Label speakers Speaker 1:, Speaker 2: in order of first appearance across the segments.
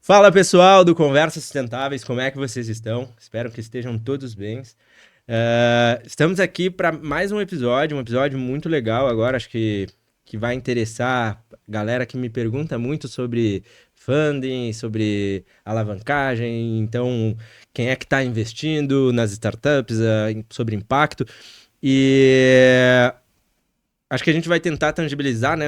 Speaker 1: Fala pessoal do Conversas Sustentáveis, como é que vocês estão? Espero que estejam todos bem. Estamos aqui para mais um episódio muito legal agora, acho que vai interessar a galera que me pergunta muito sobre funding, sobre alavancagem, então quem é que está investindo nas startups, sobre impacto. E acho que a gente vai tentar tangibilizar, né,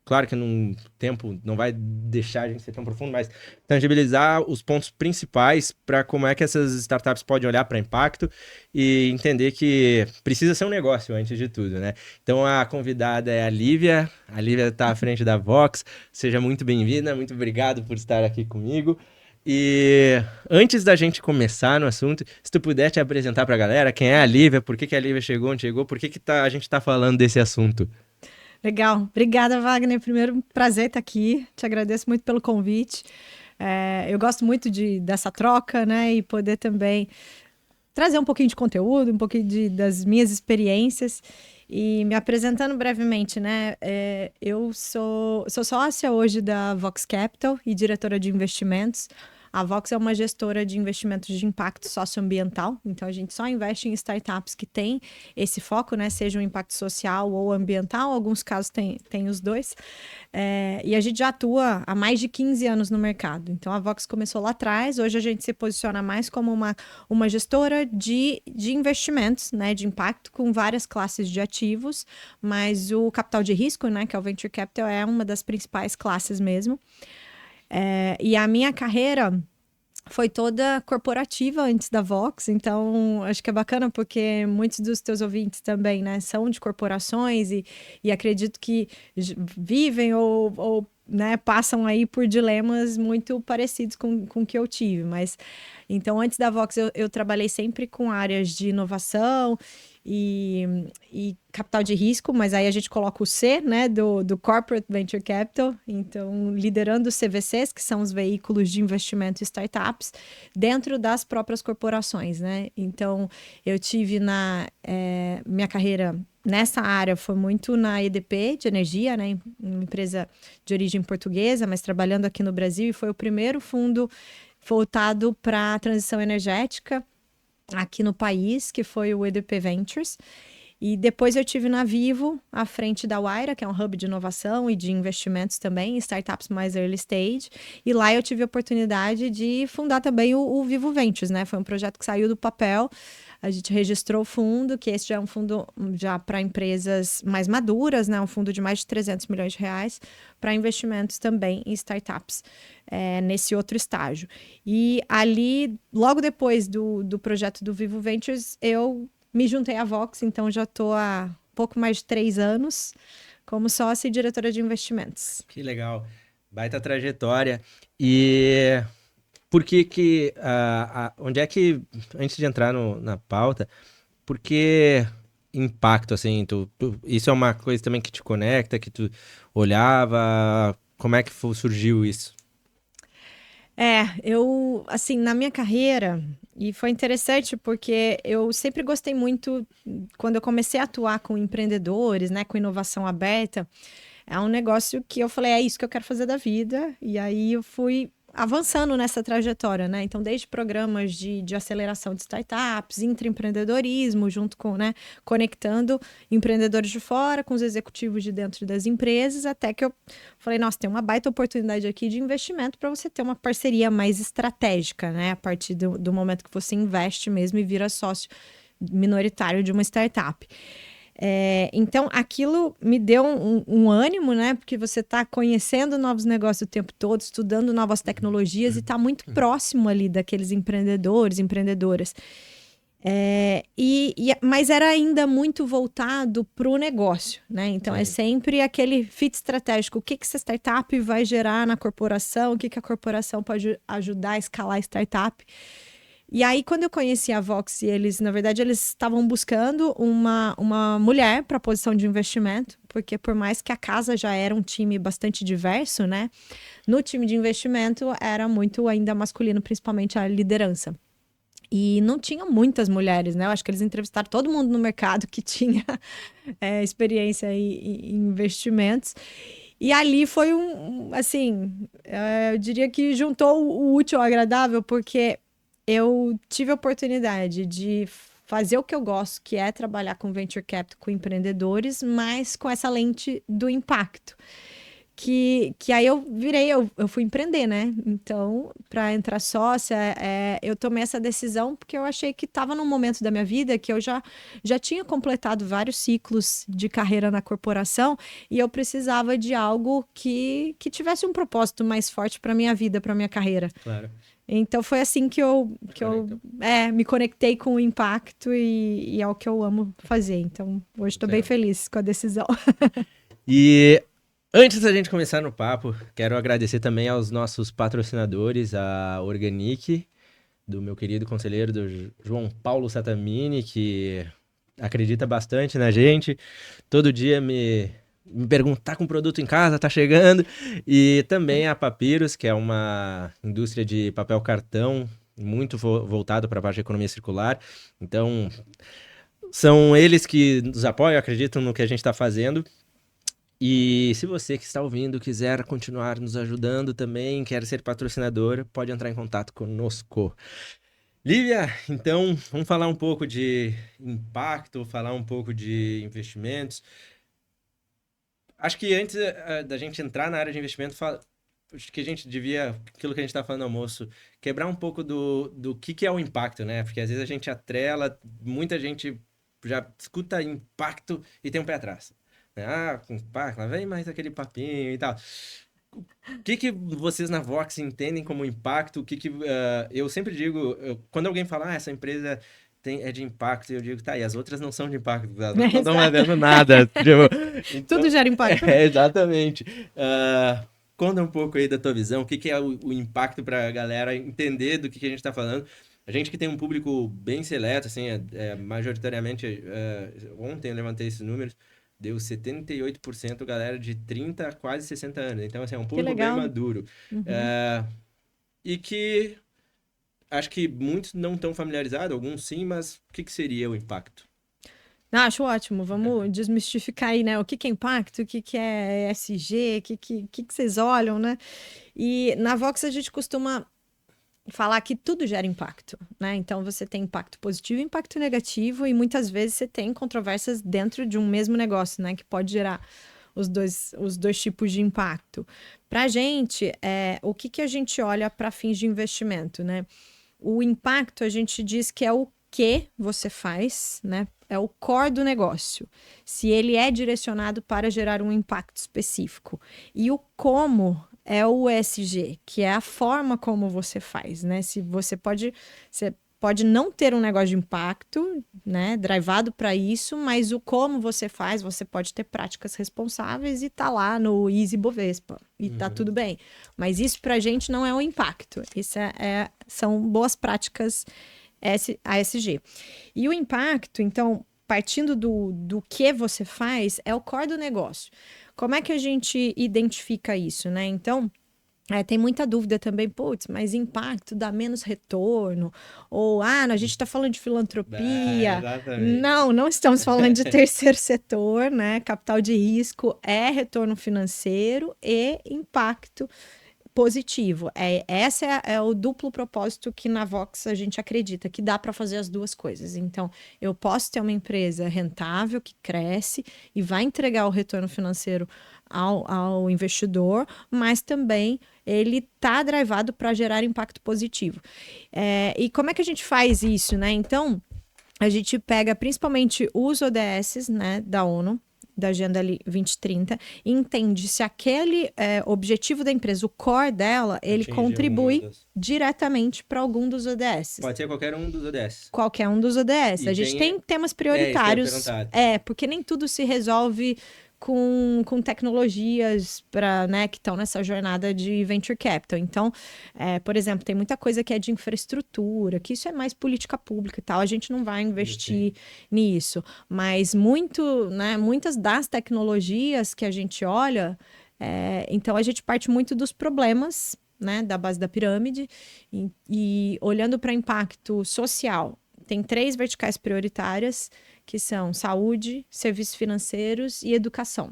Speaker 1: claro que num tempo não vai deixar a gente ser tão profundo, mas tangibilizar os pontos principais para como é que essas startups podem olhar para impacto e entender que precisa ser um negócio antes de tudo, né? Então a convidada é a Lívia. A Lívia está à frente da Vox. Seja muito bem-vinda, muito obrigado por estar aqui comigo. E antes da gente começar no assunto, se tu puder te apresentar para a galera, quem é a Lívia, por que que a Lívia chegou onde chegou, por que que a gente está falando desse assunto?
Speaker 2: Legal. Obrigada, Wagner. Primeiro, prazer estar aqui. Te agradeço muito pelo convite. Eu gosto muito dessa troca, né? E poder também trazer um pouquinho de conteúdo, um pouquinho das minhas experiências. E me apresentando brevemente, né? Eu sou sócia hoje da Vox Capital e diretora de investimentos. A Vox é uma gestora de investimentos de impacto socioambiental, então a gente só investe em startups que têm esse foco, né? Seja um impacto social ou ambiental, em alguns casos tem os dois. E a gente já atua há mais de 15 anos no mercado. Então a Vox começou lá atrás, hoje a gente se posiciona mais como uma gestora de investimentos, né? De impacto com várias classes de ativos, mas o capital de risco, né? Que é o Venture Capital, é uma das principais classes mesmo. E a minha carreira foi toda corporativa antes da Vox, então acho que é bacana porque muitos dos teus ouvintes também, né, são de corporações e acredito que vivem ou né, passam aí por dilemas muito parecidos com o que eu tive, mas então antes da Vox eu trabalhei sempre com áreas de inovação e, e capital de risco, mas aí a gente coloca o C, né, do Corporate Venture Capital, então liderando os CVCs, que são os veículos de investimento e startups, dentro das próprias corporações, né? Então eu tive minha carreira nessa área foi muito na EDP de energia, né, uma empresa de origem portuguesa, mas trabalhando aqui no Brasil, e foi o primeiro fundo voltado para a transição energética aqui no país, que foi o EDP Ventures. E depois eu tive na Vivo, à frente da Wayra, que é um hub de inovação e de investimentos também, startups mais early stage. E lá eu tive a oportunidade de fundar também o Vivo Ventures, né? Foi um projeto que saiu do papel. A gente registrou o fundo, que esse já é um fundo já para empresas mais maduras, né? Um fundo de mais de 300 milhões de reais para investimentos também em startups, nesse outro estágio. E ali, logo depois do projeto do Vivo Ventures, eu me juntei à Vox, então já estou há pouco mais de 3 anos como sócia e diretora de investimentos.
Speaker 1: Que legal, baita trajetória. E por que onde é que, antes de entrar na pauta, por que impacto, assim, isso é uma coisa também que te conecta, que tu olhava, como é que surgiu isso?
Speaker 2: Eu, assim, na minha carreira, e foi interessante porque eu sempre gostei muito, quando eu comecei a atuar com empreendedores, né, com inovação aberta, é um negócio que eu falei, é isso que eu quero fazer da vida. E aí eu fui avançando nessa trajetória, né? Então, desde programas de aceleração de startups, intraempreendedorismo, junto com, né, conectando empreendedores de fora com os executivos de dentro das empresas, até que eu falei, nossa, tem uma baita oportunidade aqui de investimento para você ter uma parceria mais estratégica, né? A partir do momento que você investe mesmo e vira sócio minoritário de uma startup. Então, aquilo me deu um ânimo, né? Porque você está conhecendo novos negócios o tempo todo, estudando novas tecnologias e está muito próximo ali daqueles empreendedores, empreendedoras. Mas era ainda muito voltado para o negócio, né? Então, é
Speaker 1: Sim.
Speaker 2: sempre aquele fit estratégico. O que essa startup vai gerar na corporação? O que a corporação pode ajudar a escalar a startup? E aí, quando eu conheci a Vox, eles, na verdade, eles estavam buscando uma mulher para a posição de investimento, porque por mais que a casa já era um time bastante diverso, né? No time de investimento era muito ainda masculino, principalmente a liderança. E não tinha muitas mulheres, né? Eu acho que eles entrevistaram todo mundo no mercado que tinha experiência em investimentos. E ali foi eu diria que juntou o útil ao agradável, porque eu tive a oportunidade de fazer o que eu gosto, que é trabalhar com venture capital, com empreendedores, mas com essa lente do impacto. Que aí eu fui empreender, né? Então, para entrar sócia, eu tomei essa decisão porque eu achei que estava num momento da minha vida que eu já tinha completado vários ciclos de carreira na corporação e eu precisava de algo que tivesse um propósito mais forte para minha vida, para minha carreira.
Speaker 1: Claro.
Speaker 2: Então foi assim que eu me conectei com o impacto e é o que eu amo fazer. Então, hoje estou bem feliz com a decisão.
Speaker 1: E antes da gente começar no papo, quero agradecer também aos nossos patrocinadores, a Organic, do meu querido conselheiro do João Paulo Satamini, que acredita bastante na gente. Todo dia me pergunta, tá com produto em casa, tá chegando. E também a Papyrus, que é uma indústria de papel cartão muito voltado para a parte de economia circular. Então, são eles que nos apoiam, acreditam no que a gente está fazendo. E se você que está ouvindo quiser continuar nos ajudando também, quer ser patrocinador, pode entrar em contato conosco. Lívia, então, vamos falar um pouco de impacto, falar um pouco de investimentos. Acho que antes da gente entrar na área de investimento, acho que a gente devia, aquilo que a gente está falando no almoço, quebrar um pouco do que é o impacto, né? Porque às vezes a gente atrela, muita gente já escuta impacto e tem um pé atrás. Ah, com impacto, lá vem mais aquele papinho e tal. O que vocês na Vox entendem como impacto? Eu sempre digo, quando alguém fala, essa empresa é de impacto, eu digo, tá, e as outras não são de impacto, elas não estão fazendo nada. Então,
Speaker 2: tudo gera impacto.
Speaker 1: Exatamente. Conta um pouco aí da tua visão, o que é o impacto para a galera entender do que a gente está falando. A gente que tem um público bem seleto, assim, majoritariamente, ontem eu levantei esses números, deu 78% galera de 30 a quase 60 anos. Então, assim, é um público bem maduro.
Speaker 2: Uhum.
Speaker 1: E que acho que muitos não estão familiarizados, alguns sim, mas o que seria o impacto?
Speaker 2: Acho ótimo. Vamos desmistificar aí, né? O que é impacto, o que é ESG, o que vocês olham, né? E na Vox a gente costuma falar que tudo gera impacto, né? Então você tem impacto positivo e impacto negativo, e muitas vezes você tem controvérsias dentro de um mesmo negócio, né? Que pode gerar os dois tipos de impacto. Para a gente, o que a gente olha para fins de investimento, né? O impacto a gente diz que é o que você faz, né? É o core do negócio. Se ele é direcionado para gerar um impacto específico. E o como é o ESG, que é a forma como você faz, né? Você pode não ter um negócio de impacto, né, drivado para isso, mas o como você faz, você pode ter práticas responsáveis e tá lá no Easy Bovespa, e tá tudo bem. Mas isso pra gente não é um impacto, isso são boas práticas ASG. E o impacto, então, partindo do que você faz, é o core do negócio. Como é que a gente identifica isso, né? Então, tem muita dúvida também, putz, mas impacto dá menos retorno, ou, a gente está falando de filantropia. Não estamos falando de terceiro setor, né? Capital de risco é retorno financeiro e impacto positivo. Esse é o duplo propósito que na Vox a gente acredita, que dá para fazer as duas coisas. Então, eu posso ter uma empresa rentável, que cresce e vai entregar o retorno financeiro ao investidor, mas também ele está drivado para gerar impacto positivo. E como é que a gente faz isso, né? Então, a gente pega principalmente os ODS, né, da ONU, da Agenda 2030, e entende se aquele objetivo da empresa, o core dela, ele contribui diretamente para algum dos ODS.
Speaker 1: Pode ser qualquer um dos ODS.
Speaker 2: Qualquer um dos ODS. A gente tem temas prioritários. Porque nem tudo se resolve com tecnologias né, que estão nessa jornada de venture capital. Então, por exemplo, tem muita coisa que é de infraestrutura, que isso é mais política pública e tal, a gente não vai investir nisso. Mas muitas das tecnologias que a gente olha, então a gente parte muito dos problemas, né, da base da pirâmide, e olhando para impacto social, tem 3 verticais prioritárias, que são saúde, serviços financeiros e educação.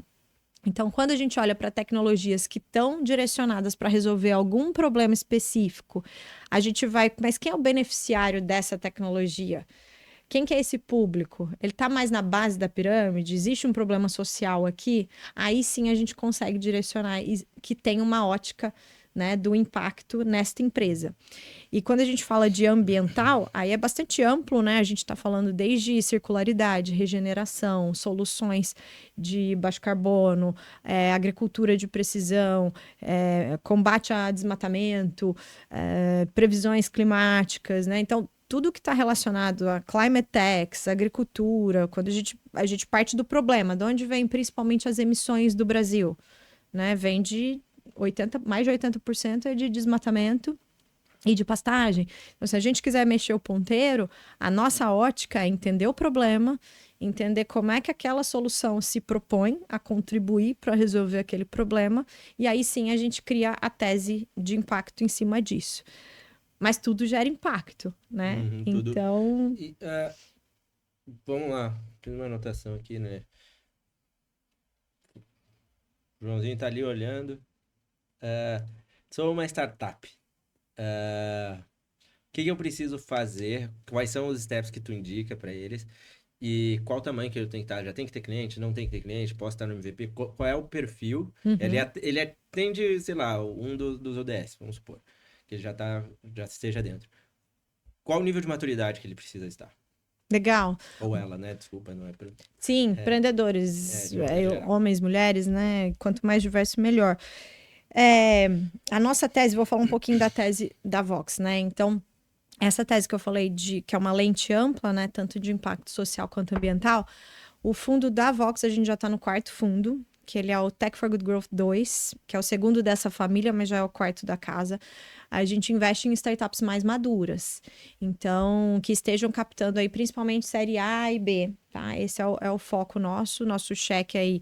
Speaker 2: Então, quando a gente olha para tecnologias que estão direcionadas para resolver algum problema específico, a gente vai. Mas quem é o beneficiário dessa tecnologia? Quem que é esse público? Ele está mais na base da pirâmide? Existe um problema social aqui? Aí sim a gente consegue direcionar que tem uma ótica, né, do impacto nesta empresa. E quando a gente fala de ambiental, aí é bastante amplo, né? A gente está falando desde circularidade, regeneração, soluções de baixo carbono, agricultura de precisão, combate a desmatamento, previsões climáticas, né? Então, tudo que está relacionado a climate tax, agricultura, quando a gente parte do problema, de onde vem principalmente as emissões do Brasil, né? Vem de mais de 80% é de desmatamento e de pastagem. Então, se a gente quiser mexer o ponteiro, a nossa ótica é entender o problema, entender como é que aquela solução se propõe a contribuir para resolver aquele problema, e aí sim a gente cria a tese de impacto em cima disso. Mas tudo gera impacto, né?
Speaker 1: Tudo.
Speaker 2: Então.
Speaker 1: E, vamos lá, fiz uma anotação aqui, né? O Joãozinho tá ali olhando. Sou uma startup. O que que eu preciso fazer? Quais são os steps que tu indica para eles? E qual o tamanho que eu tenho que estar? Já tem que ter cliente? Não tem que ter cliente? Posso estar no MVP? Qual é o perfil?
Speaker 2: Uhum.
Speaker 1: Ele atende, sei lá, um dos ODS, vamos supor. Que ele já esteja dentro. Qual o nível de maturidade que ele precisa estar?
Speaker 2: Legal.
Speaker 1: Ou ela, né? Desculpa, não é...
Speaker 2: Sim,
Speaker 1: É,
Speaker 2: empreendedores,
Speaker 1: de maneira geral.
Speaker 2: homens, mulheres, né? Quanto mais diverso, melhor. É, a nossa tese, vou falar um pouquinho da tese da Vox, né? Então, essa tese que eu falei que é uma lente ampla, né? Tanto de impacto social quanto ambiental, o fundo da Vox, a gente já está no quarto fundo, que ele é o Tech for Good Growth 2, que é o segundo dessa família, mas já é o quarto da casa. A gente investe em startups mais maduras, então que estejam captando aí principalmente série A e B, tá? Esse é o foco nosso cheque aí,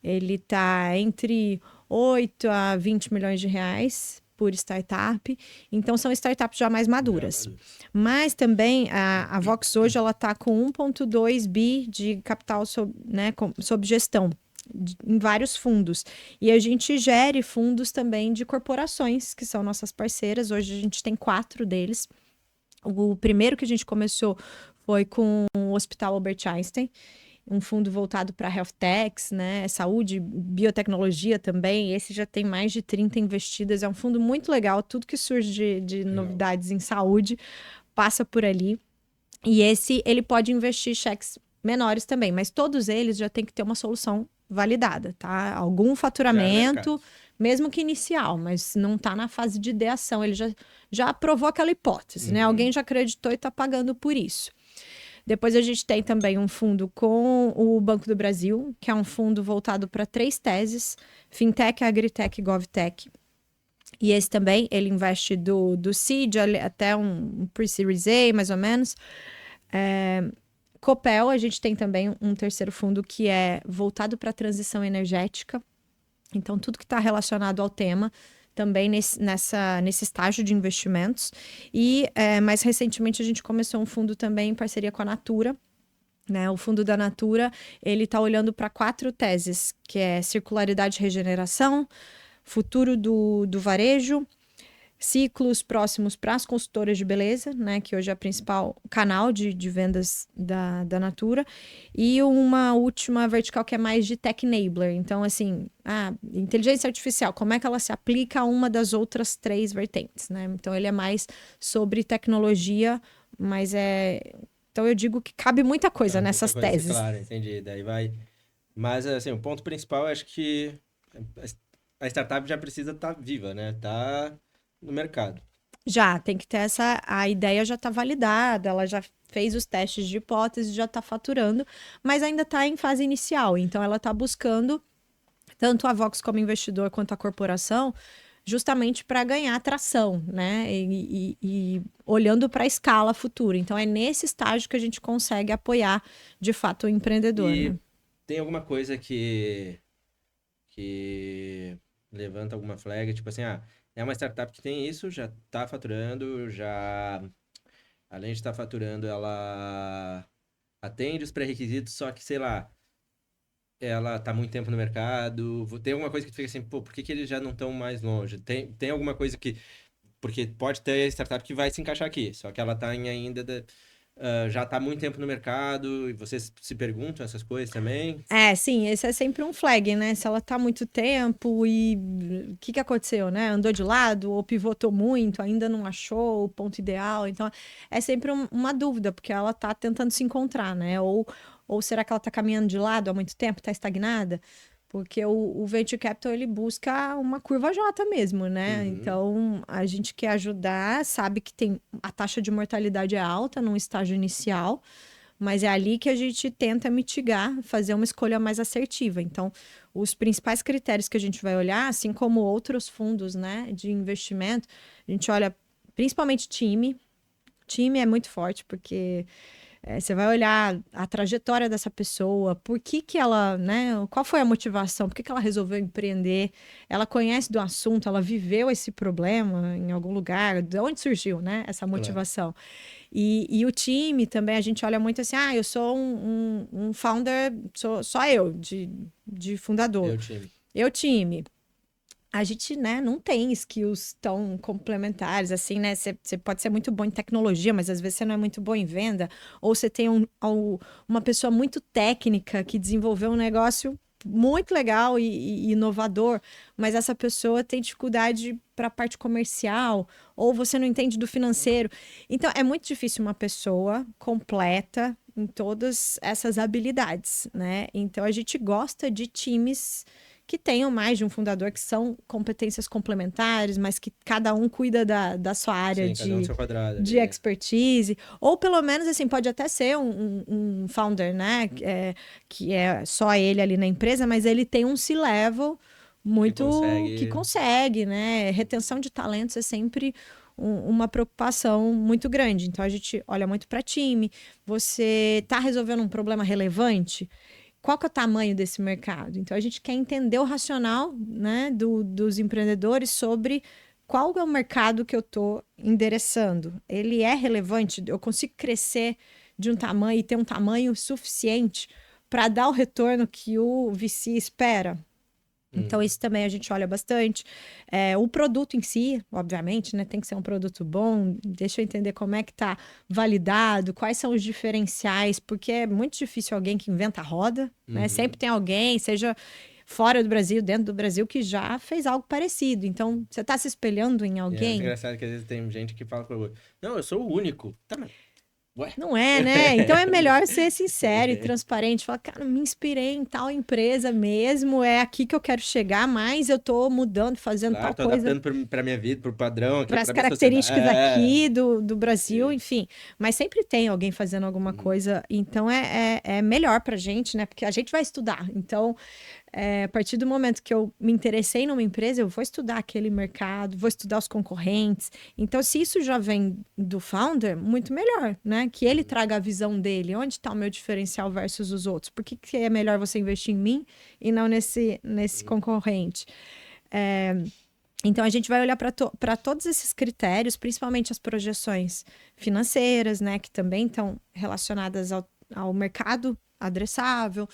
Speaker 2: ele tá entre 8 a 20 milhões de reais por startup, então são startups já mais
Speaker 1: Já
Speaker 2: maduras.
Speaker 1: maduro.
Speaker 2: Mas também a Vox hoje ela está com 1,2 bi de capital sob gestão em vários fundos. E a gente gere fundos também de corporações, que são nossas parceiras. Hoje a gente tem 4 deles. O primeiro que a gente começou foi com o Hospital Albert Einstein, um fundo voltado para health techs, né? Saúde, biotecnologia também. Esse já tem mais de 30 investidas. É um fundo muito legal. Tudo que surge de
Speaker 1: Legal.
Speaker 2: novidades em saúde passa por ali. E esse, ele pode investir cheques menores também, mas todos eles já tem que ter uma solução validada, tá? Algum
Speaker 1: Já no mercado.
Speaker 2: faturamento, mesmo que inicial, mas não está na fase de ideação, ele já aprovou aquela hipótese, né? Alguém já acreditou e está pagando por isso. Depois a gente tem também um fundo com o Banco do Brasil, que é um fundo voltado para 3 teses: Fintech, Agritech e GovTech. E esse também, ele investe do seed até um pre-series A, mais ou menos. Copel, a gente tem também um terceiro fundo que é voltado para a transição energética. Então, tudo que está relacionado ao tema, também nesse estágio de investimentos. E mais recentemente a gente começou um fundo também em parceria com a Natura. Né? O fundo da Natura, ele está olhando para 4 teses, que é circularidade e regeneração, futuro do varejo, ciclos próximos para as consultoras de beleza, né, que hoje é o principal canal de vendas da Natura, e uma última vertical que é mais de tech enabler. Então, assim, inteligência artificial, como é que ela se aplica a uma das outras 3 vertentes, né? Então, ele é mais sobre tecnologia, mas Então, eu digo que cabe muita coisa
Speaker 1: Tá, muita
Speaker 2: nessas
Speaker 1: coisa, assim,
Speaker 2: teses.
Speaker 1: claro, entendi. Daí vai. Mas, assim, o ponto principal, acho que a startup já precisa estar viva, né? Tá no mercado.
Speaker 2: Já, tem que ter a ideia já está validada, ela já fez os testes de hipótese, já está faturando, mas ainda está em fase inicial. Então, ela está buscando, tanto a Vox como investidor, quanto a corporação, justamente para ganhar atração, né? E olhando para a escala futura. Então, é nesse estágio que a gente consegue apoiar, de fato, o empreendedor, né?
Speaker 1: E tem alguma coisa que levanta alguma flag, tipo assim, é uma startup que tem isso, já tá faturando, já, além de estar faturando, ela atende os pré-requisitos, só que, sei lá, ela tá muito tempo no mercado? Tem alguma coisa que tu fica assim, pô, por que que eles já não estão mais longe? Tem alguma coisa que... Porque pode ter startup que vai se encaixar aqui, só que ela tá em ainda... já tá há muito tempo no mercado e vocês se perguntam essas coisas também?
Speaker 2: É, sim, esse é sempre um flag, né? Se ela tá há muito tempo e o que que aconteceu, né? Andou de lado ou pivotou muito, ainda não achou o ponto ideal. Então, é sempre uma dúvida, porque ela tá tentando se encontrar, né? Ou será que ela tá caminhando de lado há muito tempo, tá estagnada? Porque o Venture Capital, ele busca uma curva J mesmo, né?
Speaker 1: Uhum.
Speaker 2: Então, a gente quer ajudar, sabe que tem a taxa de mortalidade é alta num estágio inicial, mas é ali que a gente tenta mitigar, fazer uma escolha mais assertiva. Então, os principais critérios que a gente vai olhar, assim como outros fundos, né, de investimento, a gente olha principalmente time. Time é muito forte, porque você vai olhar a trajetória dessa pessoa, por que que ela, né, qual foi a motivação, por que que ela resolveu empreender, ela conhece do assunto, ela viveu esse problema em algum lugar, de onde surgiu, né, essa
Speaker 1: Claro.
Speaker 2: motivação. E o time também, a gente olha muito assim, eu sou um founder, sou só eu, de fundador.
Speaker 1: Eu, time.
Speaker 2: Eu, time. A gente, né, não tem skills tão complementares, assim, né? Você pode ser muito bom em tecnologia, mas às vezes você não é muito bom em venda. Ou você tem uma pessoa muito técnica que desenvolveu um negócio muito legal e inovador, mas essa pessoa tem dificuldade para a parte comercial, ou você não entende do financeiro. Então, é muito difícil uma pessoa completa em todas essas habilidades, né? Então, a gente gosta de times que tenham mais de um fundador, que são competências complementares, mas que cada um cuida da sua área
Speaker 1: Sim, cada um no seu quadrado
Speaker 2: de
Speaker 1: ali.
Speaker 2: expertise, ou pelo menos, assim, pode até ser um founder, né, que é só ele ali na empresa, mas ele tem um C-level
Speaker 1: Que
Speaker 2: muito, que
Speaker 1: consegue...
Speaker 2: consegue, né, retenção de talentos é sempre uma preocupação muito grande, então a gente olha muito para time, você está resolvendo um problema relevante, qual que é o tamanho desse mercado? Então a gente quer entender o racional, né, dos empreendedores sobre qual é o mercado que eu estou endereçando. Ele é relevante? Eu consigo crescer de um tamanho e ter um tamanho suficiente para dar o retorno que o VC espera? Então,
Speaker 1: Uhum.
Speaker 2: isso também a gente olha bastante. O produto em si, obviamente, né, tem que ser um produto bom. Deixa eu entender como é que está validado, quais são os diferenciais, porque é muito difícil alguém que inventa a roda, né? Sempre
Speaker 1: Uhum.
Speaker 2: tem alguém, seja fora do Brasil, dentro do Brasil, que já fez algo parecido. Então, você está se espelhando em
Speaker 1: E é
Speaker 2: alguém?
Speaker 1: engraçado que às vezes tem gente que fala pro outro, não, eu sou o único. Tá, mas... Ué?
Speaker 2: Não é, né? Então é melhor ser sincero e transparente. Falar, cara, me inspirei em tal empresa mesmo, é aqui que eu quero chegar, mas eu tô mudando, fazendo
Speaker 1: Claro,
Speaker 2: tal
Speaker 1: tô
Speaker 2: coisa
Speaker 1: adaptando pra minha vida, pro padrão aqui,
Speaker 2: para as
Speaker 1: pra minha sociedade.
Speaker 2: características aqui do Brasil,
Speaker 1: Sim.
Speaker 2: enfim. Mas sempre tem alguém fazendo alguma
Speaker 1: Uhum.
Speaker 2: coisa, então é melhor pra gente, né? Porque a gente vai estudar. Então, a partir do momento que eu me interessei numa empresa, eu vou estudar aquele mercado, vou estudar os concorrentes. Então, se isso já vem do founder, muito melhor, né? Que ele traga a visão dele, onde está o meu diferencial versus os outros. Por que, que é melhor você investir em mim e não nesse
Speaker 1: Uhum.
Speaker 2: concorrente? Então, a gente vai olhar para todos esses critérios, principalmente as projeções financeiras, né, que também estão relacionadas ao mercado adressável,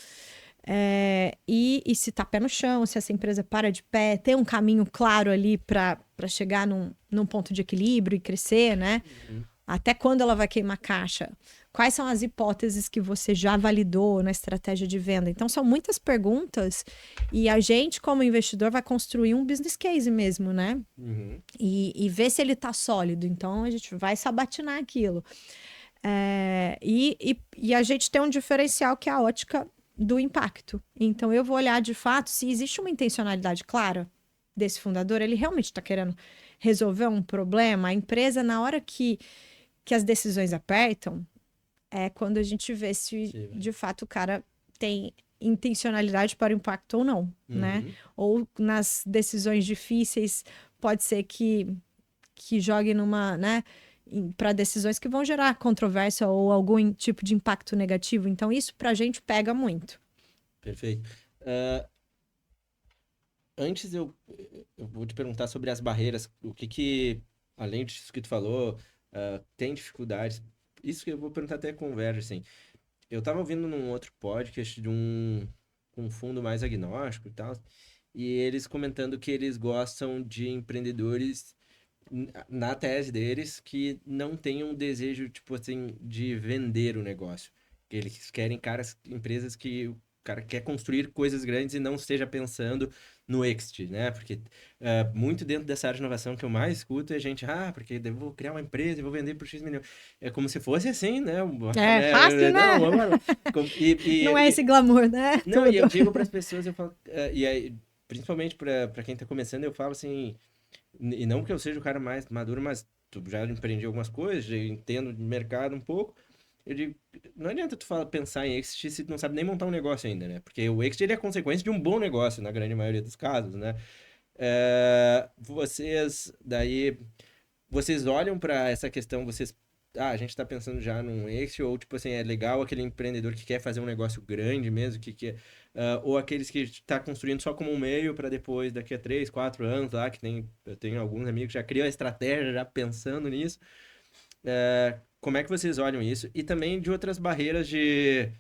Speaker 2: e se está pé no chão, se essa empresa para de pé, tem um caminho claro ali para chegar num ponto de equilíbrio e crescer, né?
Speaker 1: Uhum.
Speaker 2: Até quando ela vai queimar caixa? Quais são as hipóteses que você já validou na estratégia de venda? Então, são muitas perguntas e a gente, como investidor, vai construir um business case mesmo, né?
Speaker 1: Uhum.
Speaker 2: E ver se ele está sólido. Então, a gente vai sabatinar aquilo. E a gente tem um diferencial que é a ótica do impacto. Então, eu vou olhar de fato se existe uma intencionalidade clara desse fundador, ele realmente está querendo resolver um problema. A empresa, na hora que as decisões apertam, é quando a gente vê se
Speaker 1: Sim, velho.
Speaker 2: de fato o cara tem intencionalidade para o impacto ou não, né?
Speaker 1: Uhum.
Speaker 2: Ou nas decisões difíceis, pode ser que jogue numa, né? Para decisões que vão gerar controvérsia ou algum tipo de impacto negativo. Então, isso para a gente pega muito.
Speaker 1: Perfeito. Ah, antes eu vou te perguntar sobre as barreiras. O que que, além disso que tu falou, tem dificuldades? Isso que eu vou perguntar até a Converge, assim. Eu tava ouvindo num outro podcast de um com um fundo mais agnóstico e tal, e eles comentando que eles gostam de empreendedores na tese deles que não tenham um desejo, tipo assim, de vender o negócio. Que eles querem empresas que o cara quer construir coisas grandes e não esteja pensando no exit, né? Porque muito dentro dessa área de inovação que eu mais escuto é gente, porque eu vou criar uma empresa e vou vender por X milhões. É como se fosse assim, né?
Speaker 2: É fácil,
Speaker 1: Não,
Speaker 2: né?
Speaker 1: vamos lá.
Speaker 2: Não é esse glamour, né?
Speaker 1: Não, e eu
Speaker 2: Tudo.
Speaker 1: digo para as pessoas, eu falo, e aí, principalmente para quem está começando, eu falo assim, e não que eu seja o cara mais maduro, mas tu já empreendi algumas coisas, já entendo de mercado um pouco. Eu digo, não adianta tu pensar em exit se tu não sabe nem montar um negócio ainda, né? Porque o exit ele é a consequência de um bom negócio, na grande maioria dos casos, né? Vocês olham para essa questão, a gente está pensando já num exit, ou tipo assim, é legal aquele empreendedor que quer fazer um negócio grande mesmo, ou aqueles que está construindo só como um meio para depois, daqui a 3, 4 anos lá, eu tenho alguns amigos que já criam a estratégia já pensando nisso. Como é que vocês olham isso? E também de outras barreiras sei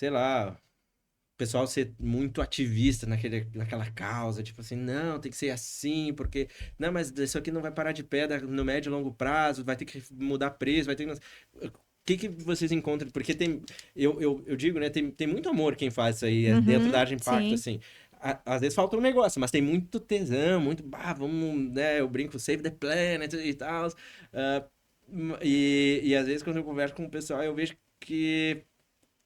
Speaker 1: lá, o pessoal ser muito ativista naquela causa, tipo assim, não, tem que ser assim, porque, não, mas isso aqui não vai parar de pé no médio e longo prazo, vai ter que mudar preço, vai ter que... O que vocês encontram? Porque eu digo, né, tem muito amor quem faz isso aí, dentro da
Speaker 2: Uhum,
Speaker 1: área de impacto,
Speaker 2: sim.
Speaker 1: assim. Às vezes falta um negócio, mas tem muito tesão, vamos, né, eu brinco, save the planet e tal. ah, e às vezes quando eu converso com o pessoal, eu vejo que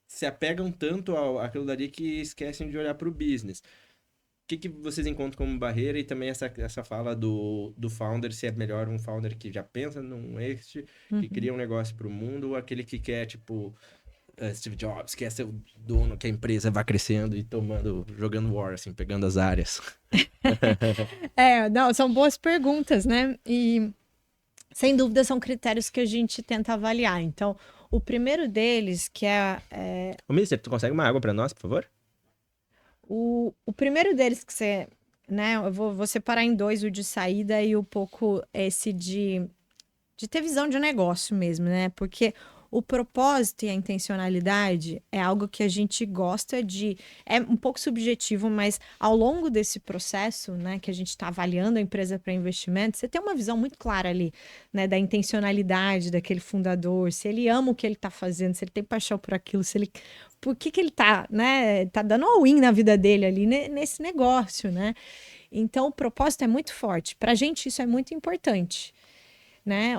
Speaker 1: se apegam tanto àquilo dali que esquecem de olhar para o business. O que vocês encontram como barreira e também essa fala do founder, se é melhor um founder que já pensa num exit, que
Speaker 2: Uhum.
Speaker 1: cria um negócio para o mundo, ou aquele que quer, tipo, Steve Jobs, quer ser o dono, que a empresa vá crescendo e jogando war, assim, pegando as áreas.
Speaker 2: Não, são boas perguntas, né? E sem dúvida são critérios que a gente tenta avaliar. Então, o primeiro deles, que
Speaker 1: Ô, Mister, tu consegue uma água para nós, por favor?
Speaker 2: o primeiro deles que você, né? Eu vou separar em dois, o de saída e um pouco esse de ter visão de negócio mesmo, né? Porque o propósito e a intencionalidade é algo que a gente gosta de. É um pouco subjetivo, mas ao longo desse processo, né, que a gente está avaliando a empresa para investimento, você tem uma visão muito clara ali, né, da intencionalidade daquele fundador, se ele ama o que ele está fazendo, se ele tem paixão por aquilo, se ele. Por que ele tá, né? Tá dando all-in na vida dele ali nesse negócio, né? Então, o propósito é muito forte. Para a gente, isso é muito importante, né?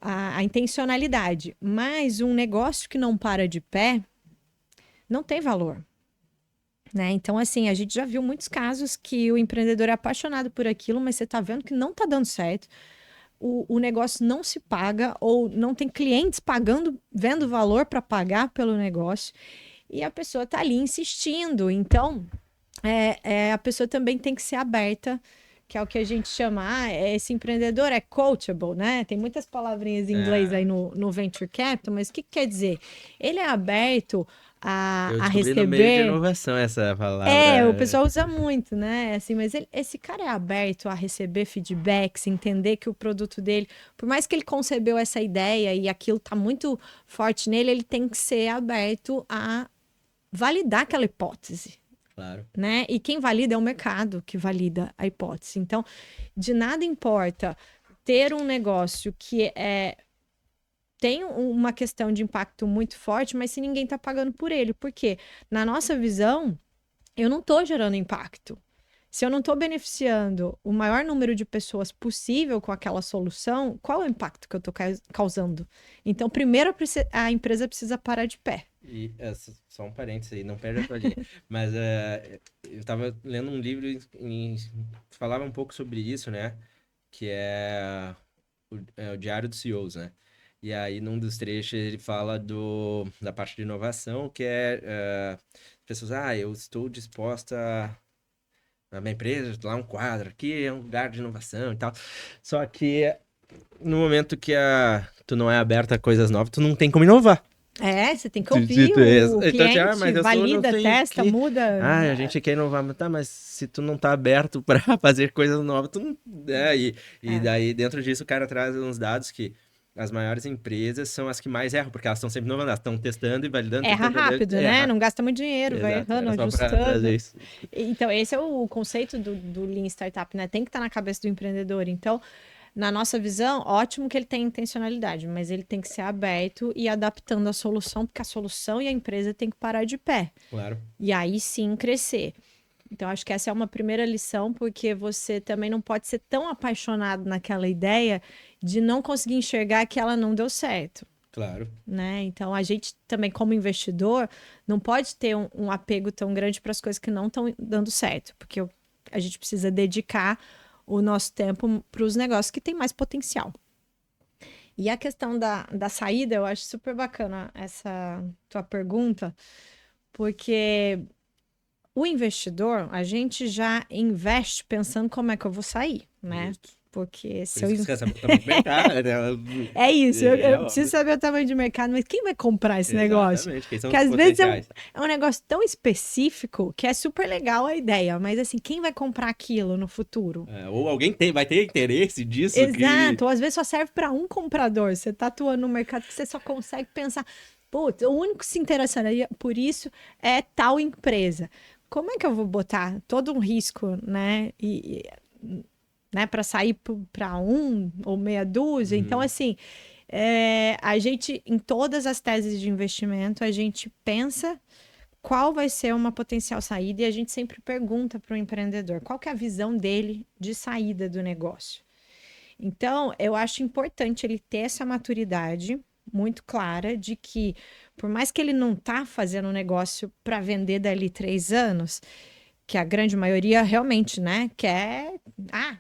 Speaker 2: A intencionalidade. Mas um negócio que não para de pé não tem valor. Né? Então, assim, a gente já viu muitos casos que o empreendedor é apaixonado por aquilo, mas você está vendo que não está dando certo. O negócio não se paga, ou não tem clientes pagando, vendo valor para pagar pelo negócio, e a pessoa está ali insistindo. Então, a pessoa também tem que ser aberta, que é o que a gente chama, esse empreendedor é coachable, né? Tem muitas palavrinhas em inglês aí no Venture Capital, mas o que quer dizer? Ele é aberto
Speaker 1: Eu
Speaker 2: a
Speaker 1: descobri no meio de
Speaker 2: receber.
Speaker 1: inovação essa
Speaker 2: O
Speaker 1: palavra.
Speaker 2: pessoal usa muito, né? Assim, mas esse cara é aberto a receber feedbacks, entender que o produto dele, por mais que ele concebeu essa ideia e aquilo tá muito forte nele, ele tem que ser aberto a validar aquela hipótese,
Speaker 1: Claro.
Speaker 2: né? E quem valida é o mercado que valida a hipótese. Então, de nada importa ter um negócio que tem uma questão de impacto muito forte, mas se ninguém está pagando por ele. Porque, na nossa visão, eu não estou gerando impacto. Se eu não estou beneficiando o maior número de pessoas possível com aquela solução, qual é o impacto que eu estou causando? Então, primeiro a empresa precisa parar de pé.
Speaker 1: E só um parênteses aí, não perde a tua linha. Mas eu tava lendo um livro que falava um pouco sobre isso, né? Que é o Diário dos CEOs, né? E aí, num dos trechos, ele fala da parte de inovação, que as pessoas, eu estou disposta a minha empresa, lá um quadro, aqui é um lugar de inovação e tal. Só que no momento que tu não é aberta a coisas novas, tu não tem como inovar.
Speaker 2: Você tem que ouvir o
Speaker 1: Então, assim,
Speaker 2: cliente,
Speaker 1: mas eu sou não
Speaker 2: valida,
Speaker 1: sei o
Speaker 2: testa,
Speaker 1: quê.
Speaker 2: muda.
Speaker 1: A gente quer inovar, mas tá, mas se tu não tá aberto pra fazer coisas novas, tu não. E
Speaker 2: É.
Speaker 1: daí, dentro disso, o cara traz uns dados que as maiores empresas são as que mais erram, porque elas estão sempre inovando, elas estão testando e validando.
Speaker 2: Erra
Speaker 1: testando,
Speaker 2: rápido, né?
Speaker 1: erra.
Speaker 2: Não gasta muito dinheiro, vai
Speaker 1: Exato,
Speaker 2: errando,
Speaker 1: era só pra
Speaker 2: ajustando.
Speaker 1: trazer isso.
Speaker 2: Então, esse é o conceito do Lean Startup, né? Tem que estar na cabeça do empreendedor. Então, na nossa visão, ótimo que ele tem intencionalidade, mas ele tem que ser aberto e adaptando a solução, porque a solução e a empresa tem que parar de pé.
Speaker 1: Claro.
Speaker 2: E aí sim crescer. Então, acho que essa é uma primeira lição, porque você também não pode ser tão apaixonado naquela ideia de não conseguir enxergar que ela não deu certo.
Speaker 1: Claro.
Speaker 2: Né? Então, a gente também, como investidor, não pode ter um apego tão grande para as coisas que não estão dando certo, porque a gente precisa dedicar o nosso tempo para os negócios que têm mais potencial. E a questão da saída, eu acho super bacana essa tua pergunta, porque o investidor, a gente já investe pensando como é que eu vou sair, né?
Speaker 1: Justo.
Speaker 2: Porque
Speaker 1: Por
Speaker 2: se
Speaker 1: isso
Speaker 2: eu
Speaker 1: que você quer saber o tamanho do mercado, né?
Speaker 2: É isso, eu
Speaker 1: É
Speaker 2: preciso
Speaker 1: óbvio.
Speaker 2: saber o tamanho de mercado, mas quem vai comprar esse negócio?
Speaker 1: Exatamente, quem são
Speaker 2: Porque
Speaker 1: os
Speaker 2: às vezes
Speaker 1: potenciais?
Speaker 2: é um negócio tão específico que é super legal a ideia, mas assim, quem vai comprar aquilo no futuro?
Speaker 1: Ou alguém vai ter interesse disso que...
Speaker 2: Exato, ou às vezes só serve para um comprador. Você tá atuando no mercado que você só consegue pensar, putz, o único que se interessaria por isso é tal empresa. Como é que eu vou botar todo um risco, né? Né, para sair para um ou meia dúzia? Então, assim, a gente, em todas as teses de investimento, a gente pensa qual vai ser uma potencial saída e a gente sempre pergunta para o empreendedor qual que é a visão dele de saída do negócio. Então, eu acho importante ele ter essa maturidade muito clara de que, por mais que ele não está fazendo um negócio para vender dali 3 anos, que a grande maioria realmente, né,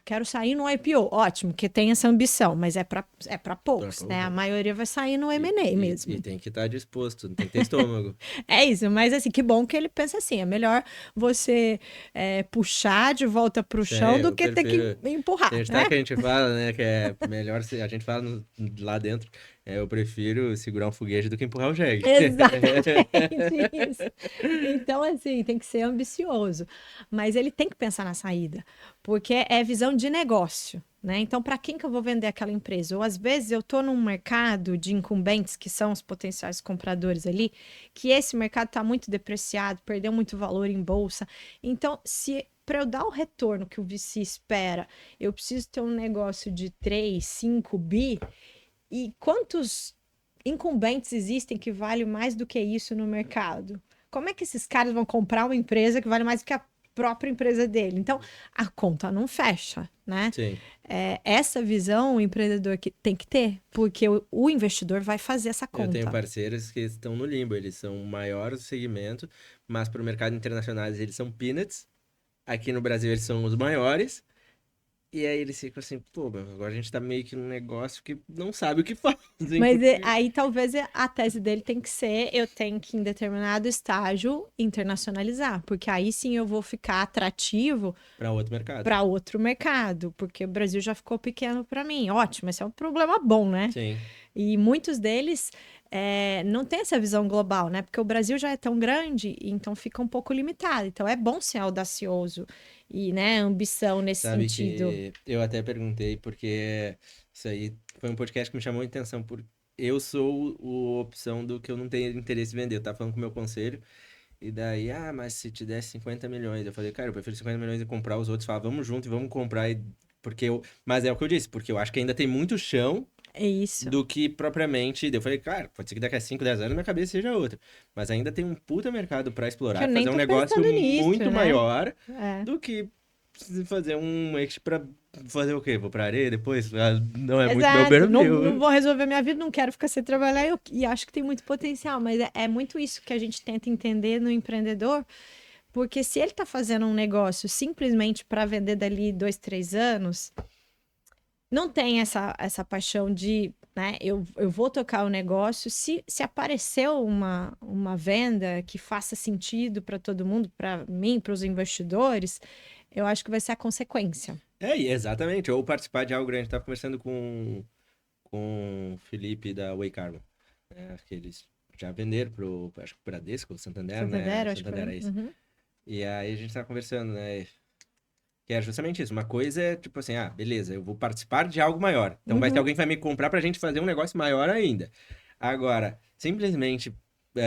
Speaker 2: quero sair no IPO. Ótimo, que tem essa ambição, mas é para poucos, né? A maioria vai sair no M&A mesmo.
Speaker 1: E tem que estar disposto, tem que ter estômago.
Speaker 2: É isso, mas assim, que bom que ele pensa assim, é melhor você puxar de volta pro chão do
Speaker 1: Eu
Speaker 2: que ter que
Speaker 1: prefiro...
Speaker 2: empurrar,
Speaker 1: Tem
Speaker 2: né?
Speaker 1: que a gente fala, né, que é melhor se a gente fala lá dentro, eu prefiro segurar um foguete do que empurrar o jegue.
Speaker 2: Exatamente isso. Então, assim, tem que ser ambicioso. Mas ele tem que pensar na saída, porque é visão de negócio, né? Então, para quem que eu vou vender aquela empresa? Ou às vezes eu estou num mercado de incumbentes, que são os potenciais compradores ali, que esse mercado está muito depreciado, perdeu muito valor em bolsa. Então, se para eu dar o retorno que o VC espera, eu preciso ter um negócio de 3, 5 bi, e quantos incumbentes existem que valem mais do que isso no mercado? Como é que esses caras vão comprar uma empresa que vale mais do que a própria empresa dele? Então, a conta não fecha, né?
Speaker 1: Sim.
Speaker 2: Essa visão o empreendedor tem que ter, porque o investidor vai fazer essa
Speaker 1: Eu tenho
Speaker 2: conta.
Speaker 1: parceiros que estão no limbo, eles são maiores do segmento, mas para o mercado internacional eles são peanuts, aqui no Brasil eles são os maiores, e aí eles ficam assim, pô, mas agora a gente tá meio que num negócio que não sabe o que fazem,
Speaker 2: Mas
Speaker 1: porque...
Speaker 2: aí talvez a tese dele tem que ser, eu tenho que em determinado estágio internacionalizar, porque aí sim eu vou ficar atrativo
Speaker 1: Para outro mercado.
Speaker 2: para outro mercado, porque o Brasil já ficou pequeno para mim. Ótimo, esse é um problema bom, né?
Speaker 1: Sim.
Speaker 2: E muitos deles não têm essa visão global, né? Porque o Brasil já é tão grande, então fica um pouco limitado. Então é bom ser audacioso e, né, ambição nesse
Speaker 1: Sabe
Speaker 2: sentido.
Speaker 1: que eu até perguntei, porque isso aí foi um podcast que me chamou a atenção, porque eu sou a opção do que eu não tenho interesse em vender. Eu tava falando com o meu conselho, e daí, mas se te desse 50 milhões, eu falei, cara, eu prefiro 50 milhões e comprar os outros. Fala, vamos junto e vamos comprar. Porque mas é o que eu disse, porque eu acho que ainda tem muito chão
Speaker 2: É isso.
Speaker 1: do que propriamente. Eu falei, cara, pode ser que daqui a 5, 10 anos minha cabeça seja outra. Mas ainda tem um puta mercado para
Speaker 2: Que
Speaker 1: explorar
Speaker 2: eu
Speaker 1: e
Speaker 2: nem
Speaker 1: fazer um
Speaker 2: tô
Speaker 1: negócio
Speaker 2: pensando nisso,
Speaker 1: muito
Speaker 2: né?
Speaker 1: maior
Speaker 2: É.
Speaker 1: do que fazer um ex pra fazer o quê? Vou pra areia depois? Não é muito meu
Speaker 2: Exato, não
Speaker 1: perfil.
Speaker 2: vou resolver minha vida, não quero ficar sem trabalhar e acho que tem muito potencial, mas é muito isso que a gente tenta entender no empreendedor, porque se ele está fazendo um negócio simplesmente para vender dali 2, 3 anos, não tem essa paixão de, né, eu vou tocar o negócio, se apareceu uma venda que faça sentido para todo mundo, para mim, para os investidores, eu acho que vai ser a consequência.
Speaker 1: Exatamente. Ou participar de algo grande. Tava conversando com o Felipe da Way Carbon. Acho que eles já venderam acho que pro Bradesco, Santander, né?
Speaker 2: Santander, acho que
Speaker 1: Santander
Speaker 2: foi.
Speaker 1: é isso.
Speaker 2: Uhum.
Speaker 1: E aí a gente tava conversando, né? Que é justamente isso. Uma coisa é tipo assim, beleza, eu vou participar de algo maior. Então vai ter
Speaker 2: Uhum.
Speaker 1: alguém que vai me comprar pra gente fazer um negócio maior ainda. Agora, simplesmente,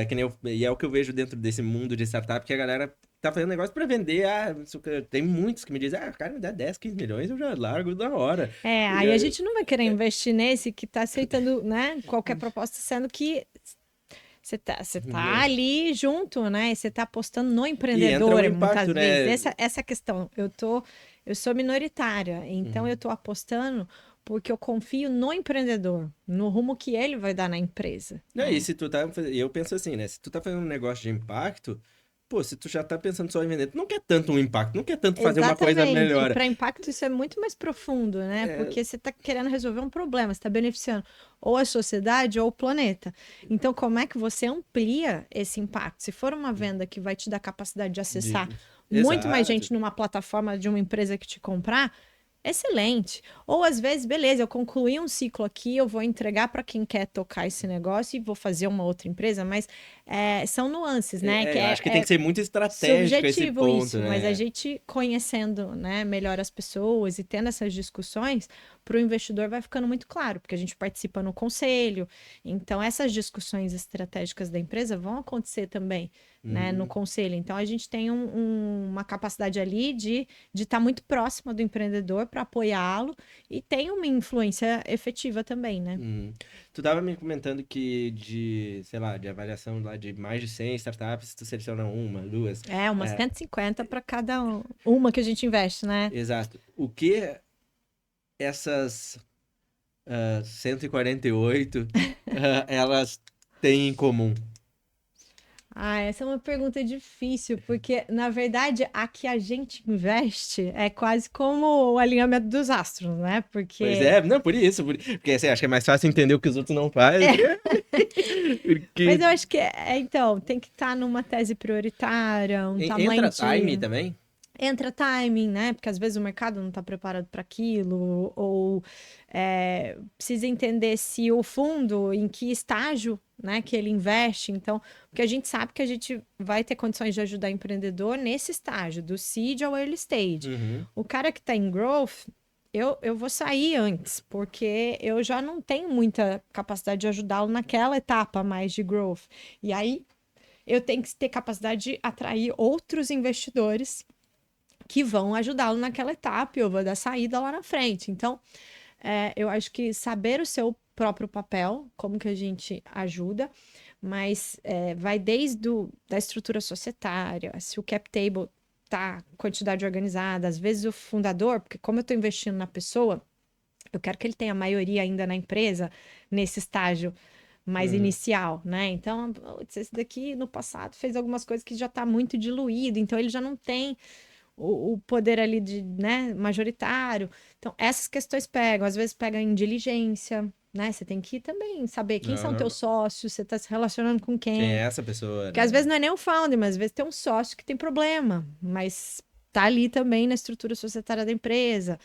Speaker 1: que nem e é o que eu vejo dentro desse mundo de startup, que a galera tá fazendo negócio pra vender. Tem muitos que me dizem, cara, me dá 10, 15 milhões, eu já largo da hora.
Speaker 2: Aí a gente não vai querer investir nesse que está aceitando, né, qualquer proposta, sendo que você tá ali junto, né? Você tá apostando no
Speaker 1: E entra o
Speaker 2: empreendedor, muitas
Speaker 1: impacto,
Speaker 2: vezes.
Speaker 1: né?
Speaker 2: Essa questão. Eu sou minoritária, então eu
Speaker 1: Uhum.
Speaker 2: tô apostando porque eu confio no empreendedor, no rumo que ele vai dar na empresa,
Speaker 1: Não, e
Speaker 2: né?
Speaker 1: se tu tá. Eu penso assim, né? Se tu tá fazendo um negócio de impacto, pô, se tu já tá pensando só em vender, tu não quer tanto um impacto, não quer tanto fazer uma coisa
Speaker 2: Exatamente.
Speaker 1: melhor.
Speaker 2: Para impacto, isso é muito mais profundo, né?
Speaker 1: É,
Speaker 2: Porque você está querendo resolver um problema, você está beneficiando ou a sociedade ou o planeta. Então, como é que você amplia esse impacto? Se for uma venda que vai te dar capacidade de acessar
Speaker 1: de...
Speaker 2: muito mais
Speaker 1: Exato.
Speaker 2: gente numa plataforma de uma empresa que te comprar, excelente. Ou às vezes, beleza, eu concluí um ciclo aqui, eu vou entregar para quem quer tocar esse negócio e vou fazer uma outra empresa, mas são nuances, né?
Speaker 1: Eu acho que tem que ser muito estratégico esse
Speaker 2: Subjetivo
Speaker 1: ponto,
Speaker 2: isso, mas a
Speaker 1: né?
Speaker 2: gente conhecendo, né, melhor as pessoas e tendo essas discussões, para o investidor vai ficando muito claro, porque a gente participa no conselho, então essas discussões estratégicas da empresa vão acontecer também, né, no
Speaker 1: Uhum.
Speaker 2: conselho. Então a gente tem uma capacidade ali de estar muito próxima do empreendedor para apoiá-lo e tem uma influência efetiva também, né?
Speaker 1: Uhum. Tu tava me comentando que sei lá, de avaliação lá de mais de 100 startups, tu seleciona uma, duas.
Speaker 2: Umas
Speaker 1: É,
Speaker 2: 150 para cada uma que a gente investe, né?
Speaker 1: exato. O que essas 148 elas têm em comum?
Speaker 2: Essa é uma pergunta difícil, porque, na verdade, a que a gente investe é quase como o alinhamento dos astros, né?
Speaker 1: Pois
Speaker 2: Porque.
Speaker 1: é, não, por isso. Porque assim, acho que é mais fácil entender o que os outros não fazem.
Speaker 2: Mas
Speaker 1: Porque
Speaker 2: eu acho que, então, tem que estar numa tese prioritária, um tamanho
Speaker 1: entra time
Speaker 2: de.
Speaker 1: também?
Speaker 2: Entra timing, né? Porque às vezes o mercado não está preparado para aquilo, ou precisa entender se o fundo, em que estágio, né, que ele investe. Então, porque a gente sabe que a gente vai ter condições de ajudar o empreendedor nesse estágio, do seed ao early stage.
Speaker 1: Uhum.
Speaker 2: O cara que está em growth, eu vou sair antes, porque eu já não tenho muita capacidade de ajudá-lo naquela etapa mais de growth. E aí eu tenho que ter capacidade de atrair outros investidores que vão ajudá-lo naquela etapa, e eu vou dar saída lá na frente. Então, eu acho que saber o seu próprio papel, como que a gente ajuda, mas vai desde da estrutura societária, se o cap table tá quantidade organizada, às vezes o fundador, porque como eu estou investindo na pessoa, eu quero que ele tenha a maioria ainda na empresa nesse estágio mais
Speaker 1: Uhum.
Speaker 2: inicial, né? Então, putz, esse daqui no passado fez algumas coisas que já está muito diluído, então ele já não tem o poder ali de, né, majoritário. Então, essas questões pegam, às vezes pega em diligência, né? Você tem que também saber quem
Speaker 1: Não,
Speaker 2: são teus
Speaker 1: normal.
Speaker 2: sócios, você está se relacionando com
Speaker 1: Quem é
Speaker 2: quem.
Speaker 1: essa pessoa,
Speaker 2: Porque às vezes
Speaker 1: né?
Speaker 2: não é nem o founder, mas às vezes tem um sócio que tem problema, mas tá ali também na estrutura societária da empresa.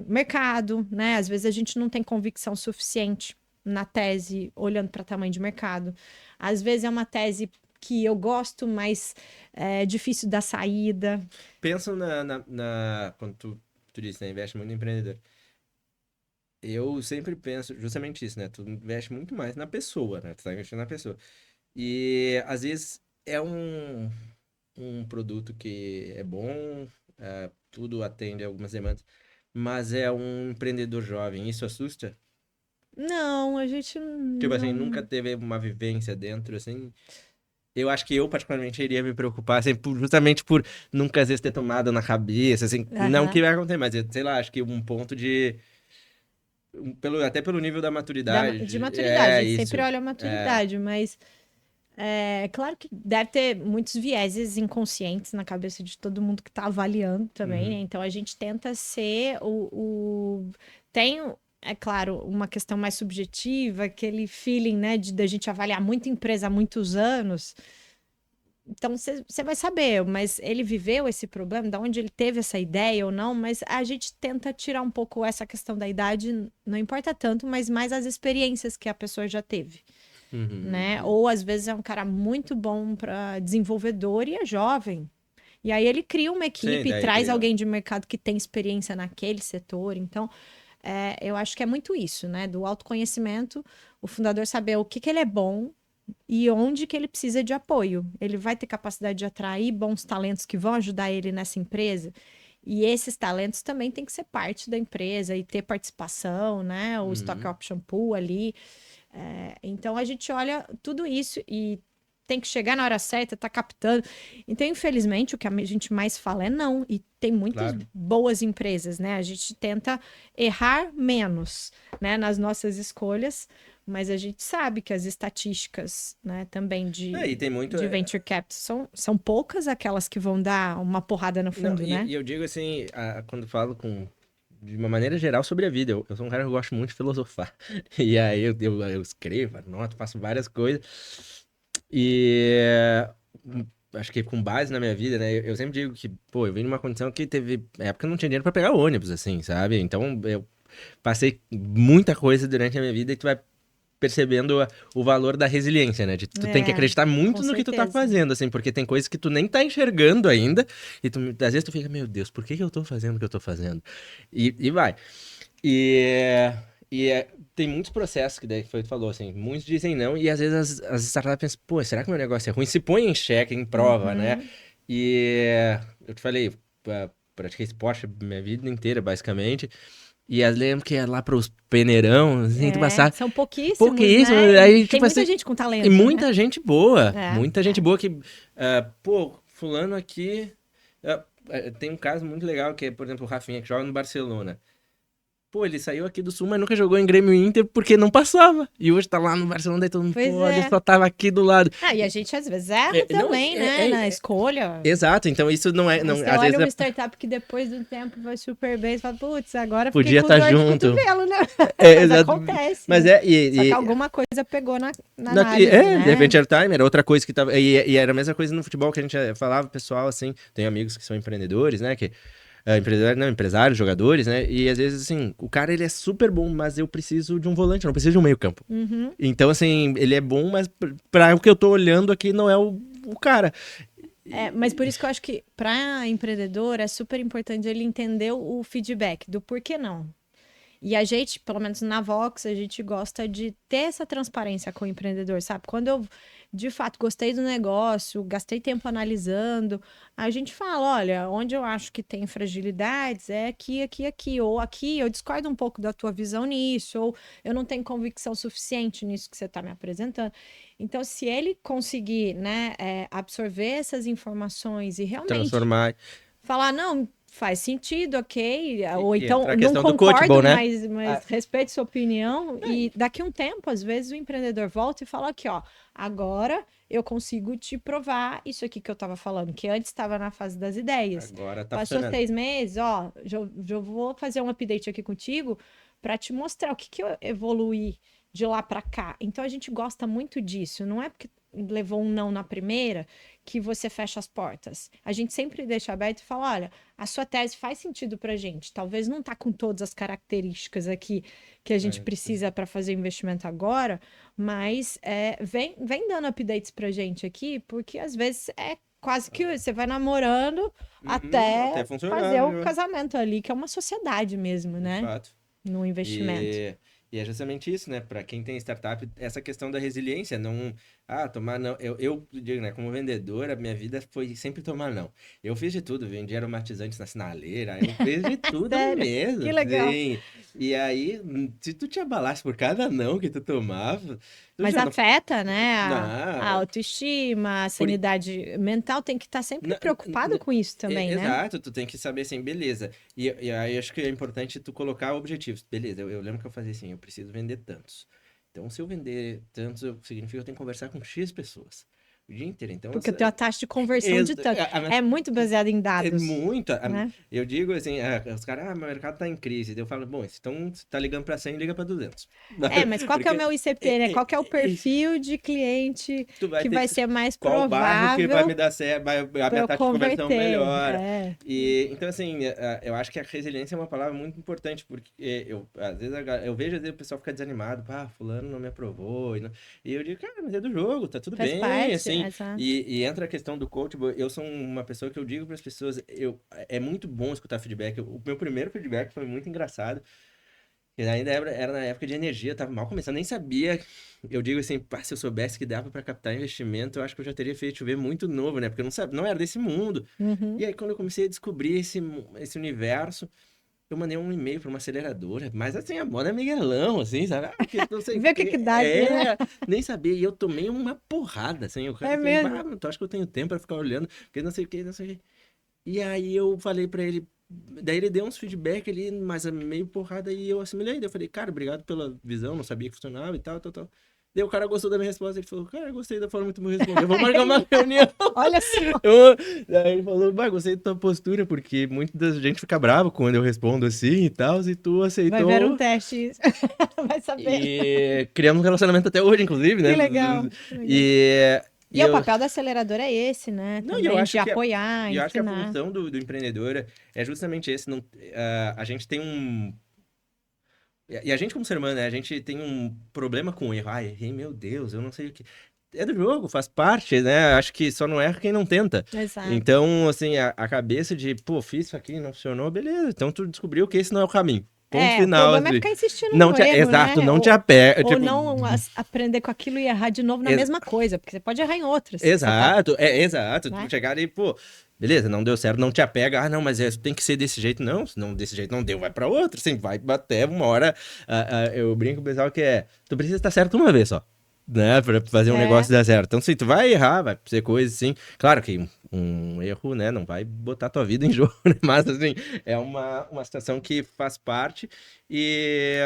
Speaker 2: Mercado, né? Às vezes a gente não tem convicção suficiente na tese, olhando para tamanho de mercado. Às vezes é uma tese que eu gosto, mas é difícil da saída.
Speaker 1: Pensa quando tu disse, né? Investe muito no empreendedor. Eu sempre penso justamente isso, né? Tu investe muito mais na pessoa, né? Tu tá investindo na pessoa. E às vezes é um produto que é bom, tudo atende a algumas demandas, mas é um empreendedor jovem. Isso assusta?
Speaker 2: Não, a gente
Speaker 1: Tipo assim, nunca
Speaker 2: não.
Speaker 1: teve uma vivência dentro, assim. Eu acho que eu, particularmente, iria me preocupar, assim, justamente por nunca, às vezes, ter tomado na cabeça, assim. Não que
Speaker 2: Aham.
Speaker 1: vai acontecer, mas, sei lá, acho que um ponto de... até pelo nível da maturidade.
Speaker 2: De maturidade, a
Speaker 1: É,
Speaker 2: gente sempre
Speaker 1: isso.
Speaker 2: olha a
Speaker 1: É.
Speaker 2: maturidade, mas claro que deve ter muitos vieses inconscientes na cabeça de todo mundo que está avaliando também, né?
Speaker 1: Uhum.
Speaker 2: Então a gente tenta ser tem, é claro, uma questão mais subjetiva, aquele feeling, né, de da gente avaliar muita empresa há muitos anos. Então você vai saber, mas ele viveu esse problema, de onde ele teve essa ideia ou não, mas a gente tenta tirar um pouco essa questão da idade, não importa tanto, mas mais as experiências que a pessoa já teve,
Speaker 1: Uhum.
Speaker 2: né? Ou às vezes é um cara muito bom para desenvolvedor e é jovem. E aí ele cria uma equipe,
Speaker 1: daí
Speaker 2: traz
Speaker 1: cria.
Speaker 2: alguém de mercado que tem experiência naquele setor. Então, eu acho que é muito isso, né? Do autoconhecimento, o fundador saber o que ele é bom e onde que ele precisa de apoio. Ele vai ter capacidade de atrair bons talentos que vão ajudar ele nessa empresa. E esses talentos também têm que ser parte da empresa e ter participação, né? O Stock Option Pool ali. Então a gente olha tudo isso e tem que chegar na hora certa, tá captando. Então, infelizmente, o que a gente mais fala é não. E tem muitas boas empresas, né? A gente tenta errar menos, né, nas nossas escolhas, mas a gente sabe que as estatísticas, né, também
Speaker 1: E tem muito...
Speaker 2: de venture capital são poucas aquelas que vão dar uma porrada no fundo, né?
Speaker 1: E eu digo assim, quando falo de uma maneira geral sobre a vida, eu sou um cara que gosto muito de filosofar. E aí eu escrevo, anoto, faço várias coisas. E acho que com base na minha vida, né? Eu sempre digo que, pô, eu vim numa condição que teve época que eu não tinha dinheiro pra pegar ônibus, assim, sabe? Então eu passei muita coisa durante a minha vida e tu vai percebendo o valor da resiliência, né? De tu tem que acreditar muito no que tu tá fazendo, assim, porque tem coisas que tu nem tá enxergando ainda, e às vezes tu fica, meu Deus, por que eu tô fazendo o que eu tô fazendo? E vai. Tem muitos processos que daí foi o que tu falou, assim, muitos dizem não, e às vezes as startups pensam, pô, será que meu negócio é ruim? Se põe em xeque, em prova, né? E eu te falei, pratiquei esporte minha vida inteira, basicamente. E eu lembro que ia lá pros peneirão, assim, tu passar...
Speaker 2: São pouquíssimos,
Speaker 1: Pouquíssimo,
Speaker 2: né?
Speaker 1: aí,
Speaker 2: Tem
Speaker 1: tipo
Speaker 2: muita
Speaker 1: assim,
Speaker 2: gente com talento,
Speaker 1: e muita
Speaker 2: né?
Speaker 1: gente boa, muita gente boa que, pô, fulano aqui... tem um caso muito legal que é, por exemplo, o Rafinha, que joga no Barcelona. Pô, ele saiu aqui do Sul, mas nunca jogou em Grêmio e Inter porque não passava. E hoje tá lá no Barcelona, daí todo mundo, pô, ele só tava aqui do lado.
Speaker 2: E a gente às vezes erra também, né? Na escolha.
Speaker 1: Exato, então isso não é... Não,
Speaker 2: você
Speaker 1: às
Speaker 2: olha
Speaker 1: vezes
Speaker 2: uma startup que depois do tempo vai super bem e fala, putz, agora
Speaker 1: podia
Speaker 2: fiquei com
Speaker 1: estar
Speaker 2: dor
Speaker 1: junto.
Speaker 2: de cotovelo, né? Mas
Speaker 1: exato.
Speaker 2: acontece.
Speaker 1: Mas
Speaker 2: né? Só que alguma coisa pegou na análise, né?
Speaker 1: De Adventure Time era outra coisa que tava... E era a mesma coisa no futebol que a gente falava, pessoal, assim... Tem amigos que são empreendedores, né? Que... empresários, jogadores, né? E às vezes, assim, o cara, ele é super bom, mas eu preciso de um volante, eu não preciso de um meio campo. Então, assim, ele é bom, mas pra o que eu tô olhando aqui não é o cara.
Speaker 2: Mas por isso que eu acho que para empreendedor é super importante ele entender o feedback do porquê não. E a gente, pelo menos na Vox, a gente gosta de ter essa transparência com o empreendedor, sabe? Quando eu, de fato, gostei do negócio, gastei tempo analisando, a gente fala, olha, onde eu acho que tem fragilidades é aqui, aqui, aqui. Ou aqui eu discordo um pouco da tua visão nisso, ou eu não tenho convicção suficiente nisso que você está me apresentando. Então, se ele conseguir, né, absorver essas informações e realmente
Speaker 1: transformar...
Speaker 2: falar, não, faz sentido, ok. Ou então
Speaker 1: não
Speaker 2: concordo,
Speaker 1: coachable, né?
Speaker 2: mas respeito sua opinião. E daqui a um tempo, às vezes, o empreendedor volta e fala aqui, ó, agora eu consigo te provar isso aqui que eu estava falando, que antes estava na fase das ideias.
Speaker 1: Agora tá
Speaker 2: Passou
Speaker 1: funcionando.
Speaker 2: 6 meses, ó, já vou fazer um update aqui contigo para te mostrar o que eu evoluí de lá para cá. Então a gente gosta muito disso. Não é porque levou um não na primeira que você fecha as portas. A gente sempre deixa aberto e fala, olha, a sua tese faz sentido pra gente. Talvez não tá com todas as características aqui que a gente precisa para fazer investimento agora, mas vem dando updates pra gente aqui, porque às vezes é quase que você vai namorando até fazer o casamento ali, que é uma sociedade mesmo, né?
Speaker 1: Fato.
Speaker 2: No investimento.
Speaker 1: E é justamente isso, né? Para quem tem startup, essa questão da resiliência, não... tomar não... Eu digo, né? Como vendedor, a minha vida foi sempre tomar não. Eu fiz de tudo, vendi aromatizantes na sinaleira, eu fiz de tudo mesmo.
Speaker 2: Que legal.
Speaker 1: Sim. E aí, se tu te abalasse por cada não que tu tomava...
Speaker 2: Mas afeta, né? A
Speaker 1: Não.
Speaker 2: autoestima, a sanidade mental, tem que estar sempre preocupado com isso também, né?
Speaker 1: Exato, tu tem que saber assim, beleza. E aí acho que é importante tu colocar objetivos. Beleza, eu lembro que eu fazia assim, eu preciso vender tantos. Então, se eu vender tantos, significa que eu tenho que conversar com X pessoas o dia inteiro. Então,
Speaker 2: porque tem a taxa de conversão de tanto. É muito baseado em dados.
Speaker 1: É muito.
Speaker 2: Né?
Speaker 1: Eu digo assim, os caras, meu mercado tá em crise. Eu falo, bom, então você tá ligando pra 100, liga pra 200.
Speaker 2: Mas qual que é o meu ICP, né? Qual que é o perfil de cliente que vai ser mais
Speaker 1: qual
Speaker 2: provável?
Speaker 1: Bairro que vai me dar certo, vai a minha taxa de conversão melhor. Então, assim, eu acho que a resiliência é uma palavra muito importante, porque às vezes eu vejo o pessoal ficar desanimado, fulano não me aprovou. E eu digo, cara, mas é do jogo, tá tudo bem, assim. assim.
Speaker 2: Exato.
Speaker 1: E entra a questão do coach. Eu sou uma pessoa que eu digo para as pessoas, é muito bom escutar feedback. O meu primeiro feedback foi muito engraçado. E ainda era na época de energia, tava mal começando, nem sabia. Eu digo assim, pá, se eu soubesse que dava para captar investimento, eu acho que eu já teria feito chover muito novo, né? Porque eu não sabia, não era desse mundo.
Speaker 2: Uhum.
Speaker 1: E aí, quando eu comecei a descobrir esse universo, eu mandei um e-mail para uma aceleradora, mas assim, a moda é Miguelão, assim, sabe? Ah, que não sei o
Speaker 2: Vê o que
Speaker 1: quê.
Speaker 2: que dá aqui, né?
Speaker 1: Nem sabia. E eu tomei uma porrada, assim. O cara
Speaker 2: É
Speaker 1: disse,
Speaker 2: mesmo.
Speaker 1: bah, tu acha que eu tenho tempo para ficar olhando? Porque não sei o que, não sei o que. E aí eu falei para ele, daí ele deu uns feedback ali, mas meio porrada, e eu assimilei. Daí eu falei, cara, obrigado pela visão, não sabia que funcionava e tal, tal, tal. Daí o cara gostou da minha resposta, ele falou, cara, gostei da forma que tu me respondeu, vamos marcar uma reunião.
Speaker 2: Olha só.
Speaker 1: Eu- Daí ele falou, bah, gostei da tua postura, porque muita da gente fica bravo quando eu respondo assim e tal, e tu
Speaker 2: Vai ver um
Speaker 1: aceitou.
Speaker 2: teste isso. Vai saber.
Speaker 1: E criamos um relacionamento até hoje, inclusive, né?
Speaker 2: Que legal. Que legal.
Speaker 1: E, e
Speaker 2: E o
Speaker 1: eu,
Speaker 2: papel da aceleradora é esse, né?
Speaker 1: não, e eu
Speaker 2: Também de
Speaker 1: acho que
Speaker 2: apoiar,
Speaker 1: a
Speaker 2: ensinar.
Speaker 1: função do empreendedor é justamente esse. Não, a gente tem um. E a gente, como ser humano, né? A gente tem um problema com o erro. Ai, errei, meu Deus, eu não sei o que. É do jogo, faz parte, né? Acho que só não erra quem não tenta.
Speaker 2: Exato.
Speaker 1: Então, assim, a cabeça de, pô, fiz isso aqui, não funcionou, beleza. Então tu descobriu que esse não é o caminho. Ponto
Speaker 2: É, o
Speaker 1: final,
Speaker 2: problema é
Speaker 1: assim.
Speaker 2: ficar insistindo
Speaker 1: Não
Speaker 2: no
Speaker 1: te,
Speaker 2: erro,
Speaker 1: exato,
Speaker 2: né?
Speaker 1: não te apega.
Speaker 2: Ou
Speaker 1: Tipo,
Speaker 2: não aprender com aquilo e errar de novo na mesma coisa, porque você pode errar em outras. Você tá,
Speaker 1: exato, exato. Tipo,
Speaker 2: né?
Speaker 1: chegar e, pô, beleza, não deu certo, não te apega. Ah, não, mas tem que ser desse jeito. Não, se não desse jeito não deu, vai pra outro. Assim, vai bater uma hora. Eu brinco com o pessoal que tu precisa estar certo uma vez só. Né, pra fazer um
Speaker 2: É,
Speaker 1: negócio dar certo. Então, sim, tu vai errar, vai ser coisa assim. Claro que um erro, né, não vai botar tua vida em jogo, né? Mas, assim, é uma situação que faz parte. E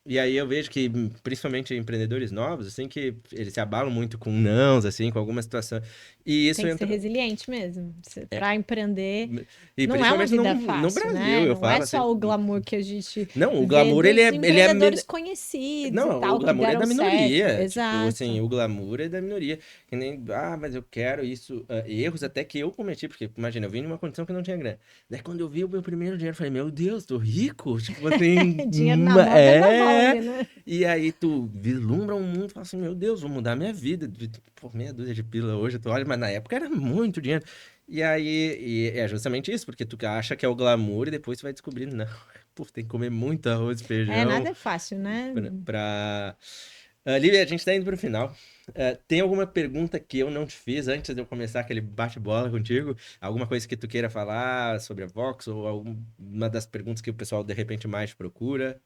Speaker 1: e aí eu vejo que, principalmente empreendedores novos, assim, que eles se abalam muito com nãos, assim, com alguma situação. E isso
Speaker 2: tem que ser
Speaker 1: entra.
Speaker 2: resiliente mesmo.
Speaker 1: É,
Speaker 2: Para empreender,
Speaker 1: e
Speaker 2: não é uma
Speaker 1: principalmente
Speaker 2: vida
Speaker 1: no
Speaker 2: fácil,
Speaker 1: Brasil,
Speaker 2: né?
Speaker 1: eu
Speaker 2: Não é
Speaker 1: falo assim.
Speaker 2: só o glamour que a gente
Speaker 1: Não, o
Speaker 2: vê
Speaker 1: glamour, ele
Speaker 2: dos
Speaker 1: é.
Speaker 2: empreendedores conhecidos e
Speaker 1: Não, o
Speaker 2: tal, que
Speaker 1: glamour é
Speaker 2: deram
Speaker 1: da
Speaker 2: certo.
Speaker 1: minoria. Tipo, assim,
Speaker 2: Exato.
Speaker 1: o glamour é da minoria. Que nem, mas eu quero isso. Erros até que eu cometi, porque, imagina, eu vim numa condição que eu não tinha grana. Daí, quando eu vi o meu primeiro dinheiro, eu falei, meu Deus, tô rico. Tipo assim,
Speaker 2: Dinheiro na mão, vendaval
Speaker 1: é.
Speaker 2: ali, né?
Speaker 1: E aí tu vislumbra um mundo e fala assim, meu Deus, vou mudar minha vida. Pô, meia dúzia de pila hoje, tu olha, mas na época era muito dinheiro. E aí, e é justamente isso, porque tu acha que é o glamour e depois tu vai descobrindo, não. Pô, tem que comer muito arroz e
Speaker 2: É,
Speaker 1: feijão
Speaker 2: nada é fácil, né?
Speaker 1: pra... Lívia, a gente tá indo pro final. Tem alguma pergunta que eu não te fiz antes de eu começar aquele bate-bola contigo? Alguma coisa que tu queira falar sobre a Vox ou alguma das perguntas que o pessoal de repente mais procura?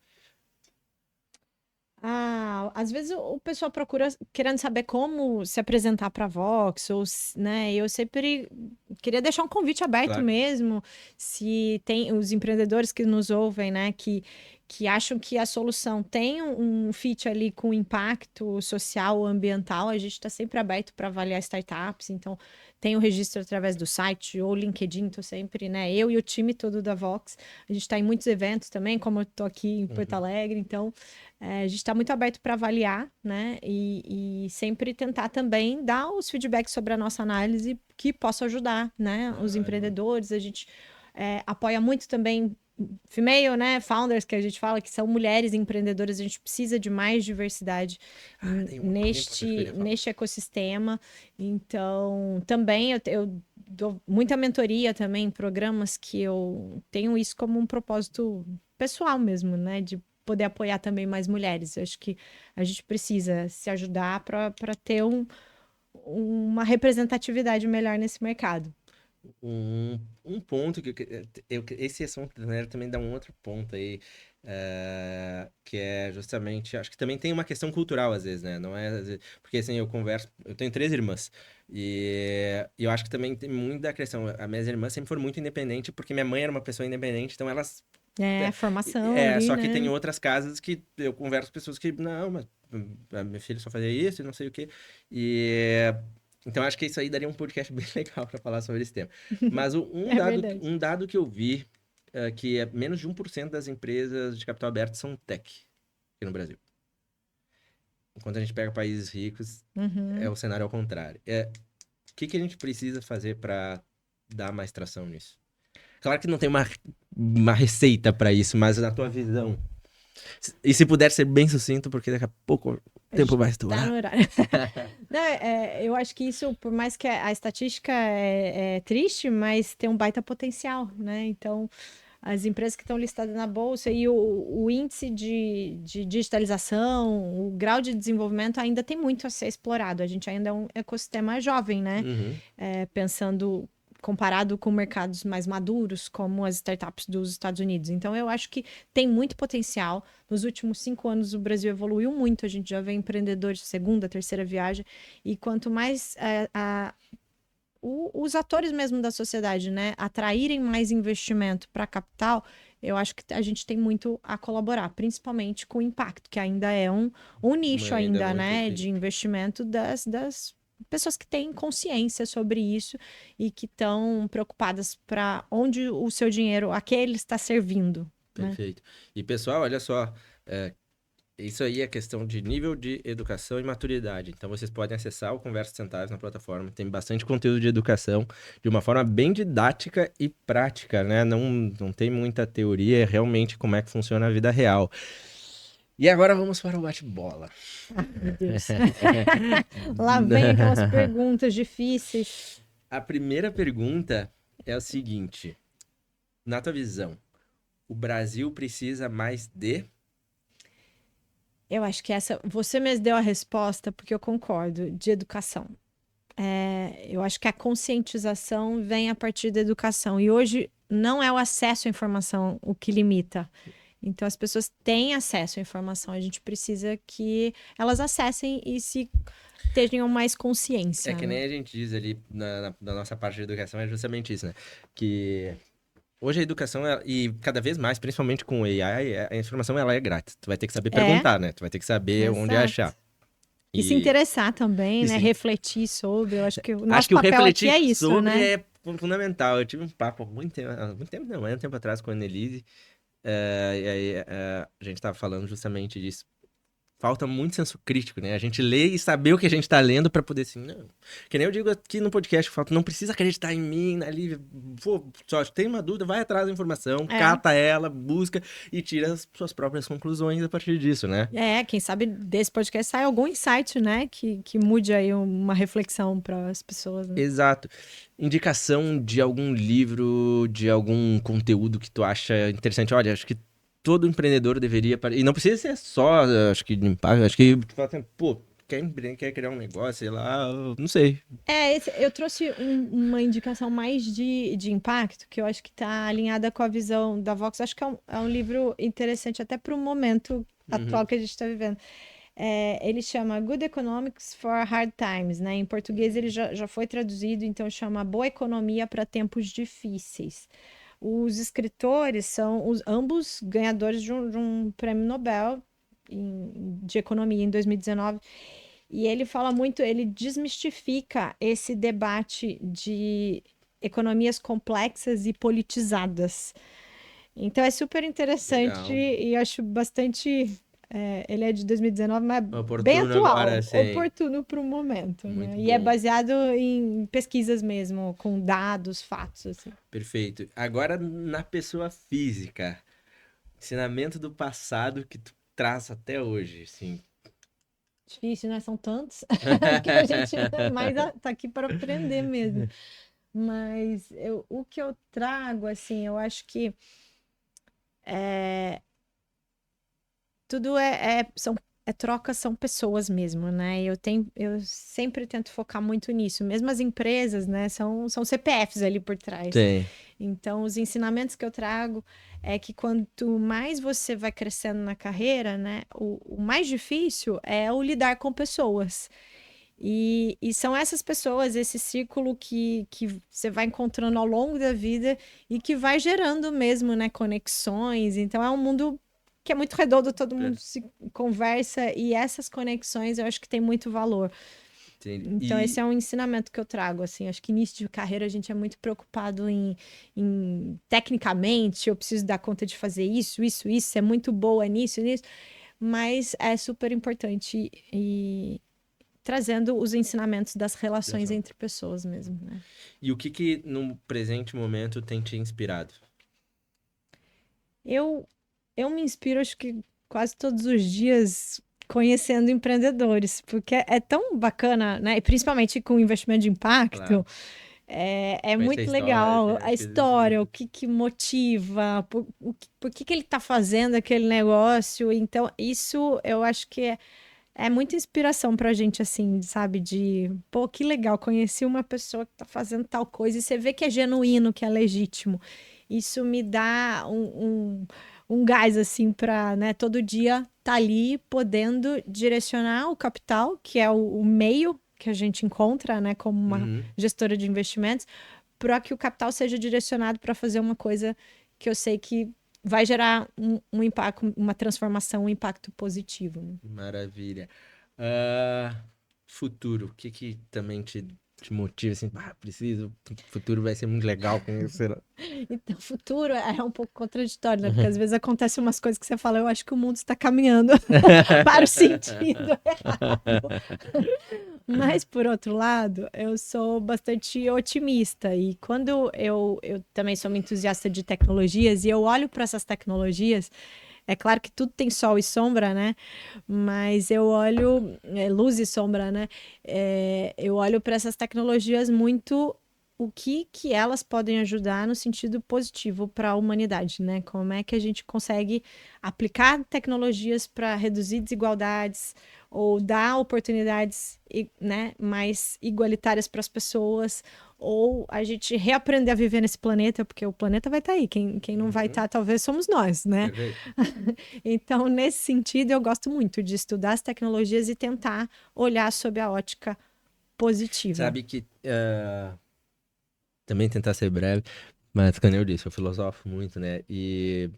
Speaker 2: Ah, às vezes o pessoal procura querendo saber como se apresentar para a Vox, ou, né? Eu sempre queria deixar um convite aberto
Speaker 1: Claro.
Speaker 2: mesmo, se tem os empreendedores que nos ouvem, né, que acham que a solução tem um fit ali com impacto social ou ambiental, a gente está sempre aberto para avaliar startups, então tem o registro através do site ou LinkedIn, tô sempre, né? Eu e o time todo da Vox, a gente está em muitos eventos também, como eu tô aqui em Porto
Speaker 1: Uhum.
Speaker 2: Alegre, então a gente está muito aberto para avaliar, né? E sempre tentar também dar os feedbacks sobre a nossa análise que possa ajudar, né? Os
Speaker 1: Animal.
Speaker 2: empreendedores, a gente apoia muito também female, né? Founders, que a gente fala que são mulheres empreendedoras, a gente precisa de mais diversidade
Speaker 1: Tem uma coisa importante que eu
Speaker 2: neste,
Speaker 1: ia falar.
Speaker 2: neste ecossistema. Então, também eu dou muita mentoria também em programas que eu tenho isso como um propósito pessoal mesmo, né? De poder apoiar também mais mulheres. Eu acho que a gente precisa se ajudar para ter uma representatividade melhor nesse mercado.
Speaker 1: Um ponto esse assunto, né, também dá um outro ponto aí, que é justamente, acho que também tem uma questão cultural às vezes, né? Não é, porque assim, eu tenho 3 irmãs e eu acho que também tem muito da questão. As minhas irmãs sempre foram muito independentes porque minha mãe era uma pessoa independente, então elas
Speaker 2: É, formação ali,
Speaker 1: só que tem
Speaker 2: né?
Speaker 1: outras casas que eu converso com pessoas que, não, mas a minha filha só fazia isso e não sei o quê. E então acho que isso aí daria um podcast bem legal para falar sobre esse tema. Mas
Speaker 2: É verdade.
Speaker 1: um dado que eu vi que é menos de 1% das empresas de capital aberto são tech aqui no Brasil. Enquanto a gente pega países ricos,
Speaker 2: Uhum.
Speaker 1: o cenário ao contrário. O que a gente precisa fazer para dar mais tração nisso? Claro que não tem uma receita para isso, mas na tua visão. E se puder ser bem sucinto, porque daqui a pouco o tempo vai
Speaker 2: Tá
Speaker 1: estourar.
Speaker 2: no horário. Não, eu acho que isso, por mais que a estatística é triste, mas tem um baita potencial, né? Então, as empresas que estão listadas na bolsa e o índice de digitalização, o grau de desenvolvimento ainda tem muito a ser explorado. A gente ainda é um ecossistema jovem, né?
Speaker 1: Uhum.
Speaker 2: Pensando comparado com mercados mais maduros, como as startups dos Estados Unidos. Então, eu acho que tem muito potencial. Nos últimos 5 anos, o Brasil evoluiu muito. A gente já vê empreendedores de segunda, terceira viagem. E quanto mais os atores mesmo da sociedade, né, atraírem mais investimento para capital, eu acho que a gente tem muito a colaborar, principalmente com o impacto, que ainda é um nicho
Speaker 1: Ainda
Speaker 2: ainda,
Speaker 1: muito
Speaker 2: né,
Speaker 1: que...
Speaker 2: de investimento das pessoas que têm consciência sobre isso e que estão preocupadas para onde o seu dinheiro, a que ele está servindo, né?
Speaker 1: Perfeito. E pessoal, olha só, isso aí é questão de nível de educação e maturidade. Então vocês podem acessar o Conversas Centais na plataforma. Tem bastante conteúdo de educação de uma forma bem didática e prática, né? Não tem muita teoria, é realmente como é que funciona a vida real. E agora vamos para o bate-bola.
Speaker 2: Meu Deus. Lá vem aquelas perguntas difíceis.
Speaker 1: A primeira pergunta é o seguinte: na tua visão, o Brasil precisa mais de...
Speaker 2: Eu acho que você mesmo deu a resposta, porque eu concordo, de educação. Eu acho que a conscientização vem a partir da educação. E hoje não é o acesso à informação o que limita. Então as pessoas têm acesso à informação. A gente precisa que elas acessem e se tenham mais
Speaker 1: É
Speaker 2: consciência,
Speaker 1: que
Speaker 2: né?
Speaker 1: nem a gente diz ali na nossa parte de educação, é justamente isso, né? Que hoje a educação, e cada vez mais, principalmente com o AI, a informação ela é grátis. Tu vai ter que saber
Speaker 2: É,
Speaker 1: perguntar, né? Tu vai ter que saber onde
Speaker 2: exato.
Speaker 1: achar.
Speaker 2: E se
Speaker 1: E,
Speaker 2: interessar também,
Speaker 1: e
Speaker 2: né?
Speaker 1: sim,
Speaker 2: Refletir sobre. Eu acho que o
Speaker 1: acho
Speaker 2: nosso
Speaker 1: que o
Speaker 2: papel aqui
Speaker 1: refletir
Speaker 2: é isso,
Speaker 1: sobre
Speaker 2: né?
Speaker 1: é fundamental. Eu tive um papo há muito tempo não, é um tempo atrás com a Annelise, e aí a gente tava falando justamente disso. Falta muito senso crítico, né? A gente lê e saber o que a gente tá lendo pra poder, assim, não. Que nem eu digo aqui no podcast, falta, não precisa acreditar em mim, na Lívia. Pô, só tem uma dúvida, vai atrás da informação,
Speaker 2: É.
Speaker 1: cata ela, busca e tira as suas próprias conclusões a partir disso, né?
Speaker 2: Quem sabe desse podcast sai algum insight, né? Que mude aí uma reflexão para as pessoas, né?
Speaker 1: Exato. Indicação de algum livro, de algum conteúdo que tu acha interessante. Olha, acho que todo empreendedor deveria. E não precisa ser só, acho que de impacto, acho que tu fala assim, pô, quer criar um negócio, sei lá, eu não sei.
Speaker 2: Eu trouxe uma indicação mais de impacto, que eu acho que está alinhada com a visão da Vox. Acho que é um livro interessante até para o momento atual
Speaker 1: Uhum.
Speaker 2: que a gente está vivendo. Ele chama Good Economics for Hard Times, né? Em português ele já foi traduzido, então chama Boa Economia para Tempos Difíceis. Os escritores são ambos ganhadores de um prêmio Nobel de Economia em 2019. E ele fala muito, ele desmistifica esse debate de economias complexas e politizadas. Então é super interessante
Speaker 1: Legal.
Speaker 2: e acho bastante. Ele é de 2019, mas bem
Speaker 1: Oportuno agora,
Speaker 2: atual,
Speaker 1: sim.
Speaker 2: oportuno para o momento,
Speaker 1: Muito
Speaker 2: né? E é
Speaker 1: bom.
Speaker 2: baseado em pesquisas mesmo, com dados, fatos, assim.
Speaker 1: Perfeito. Agora, na pessoa física, ensinamento do passado que tu traz até hoje, sim.
Speaker 2: Difícil, né? São tantos que a gente mais tá aqui para aprender mesmo. Mas o que eu trago, assim, eu acho que tudo troca, são pessoas mesmo, né? Eu sempre tento focar muito nisso. Mesmo as empresas, né? São CPFs ali por trás.
Speaker 1: Sim.
Speaker 2: Então, os ensinamentos que eu trago é que quanto mais você vai crescendo na carreira, né? O mais difícil é o lidar com pessoas. E são essas pessoas, esse círculo que você vai encontrando ao longo da vida e que vai gerando mesmo, né, conexões. Então é um mundo que é muito redondo, todo mundo se conversa e essas conexões eu acho que tem muito valor.
Speaker 1: Entendi.
Speaker 2: Então esse
Speaker 1: E
Speaker 2: é um ensinamento que eu trago, assim, acho que início de carreira a gente é muito preocupado em tecnicamente, eu preciso dar conta de fazer isso, é muito boa nisso, mas é super importante e trazendo os ensinamentos das relações entre pessoas mesmo, né?
Speaker 1: E o que no presente momento tem te inspirado?
Speaker 2: Eu, eu me inspiro, acho que quase todos os dias conhecendo empreendedores, porque é tão bacana, né? E principalmente com investimento de impacto,
Speaker 1: Claro.
Speaker 2: é
Speaker 1: Conhecer a
Speaker 2: muito
Speaker 1: história,
Speaker 2: legal a
Speaker 1: as coisas assim.
Speaker 2: história, o que que motiva, por que ele está fazendo aquele negócio. Então, isso eu acho que é muita inspiração pra gente, assim, sabe? De, pô, que legal, conheci uma pessoa que tá fazendo tal coisa e você vê que é genuíno, que é legítimo. Isso me dá um gás, assim, pra, né, todo dia tá ali podendo direcionar o capital, que é o meio que a gente encontra, né, como uma
Speaker 1: Uhum.
Speaker 2: gestora de investimentos, para que o capital seja direcionado para fazer uma coisa que eu sei que vai gerar um impacto, uma transformação, um impacto positivo, né?
Speaker 1: Maravilha. Futuro, o que que também te motiva assim, preciso, o futuro vai ser muito legal com isso, sei lá.
Speaker 2: Então, o futuro é um pouco contraditório, né? Porque às vezes acontecem umas coisas que você fala, eu acho que o mundo está caminhando para o sentido errado. Mas, por outro lado, eu sou bastante otimista. E quando eu também sou uma entusiasta de tecnologias e eu olho para essas tecnologias, é claro que tudo tem sol e sombra, né? Mas eu olho, luz e sombra, né? Eu olho para essas tecnologias muito o que elas podem ajudar no sentido positivo para a humanidade, né? Como é que a gente consegue aplicar tecnologias para reduzir desigualdades ou dar oportunidades, né, mais igualitárias para as pessoas, ou a gente reaprender a viver nesse planeta, porque o planeta vai estar aí, quem não vai
Speaker 1: Uhum.
Speaker 2: estar, talvez somos nós, né?
Speaker 1: Perfeito.
Speaker 2: Então, nesse sentido, eu gosto muito de estudar as tecnologias e tentar olhar sob a ótica positiva.
Speaker 1: Sabe que também tentar ser breve, mas como eu disse, eu filosofo muito, né? E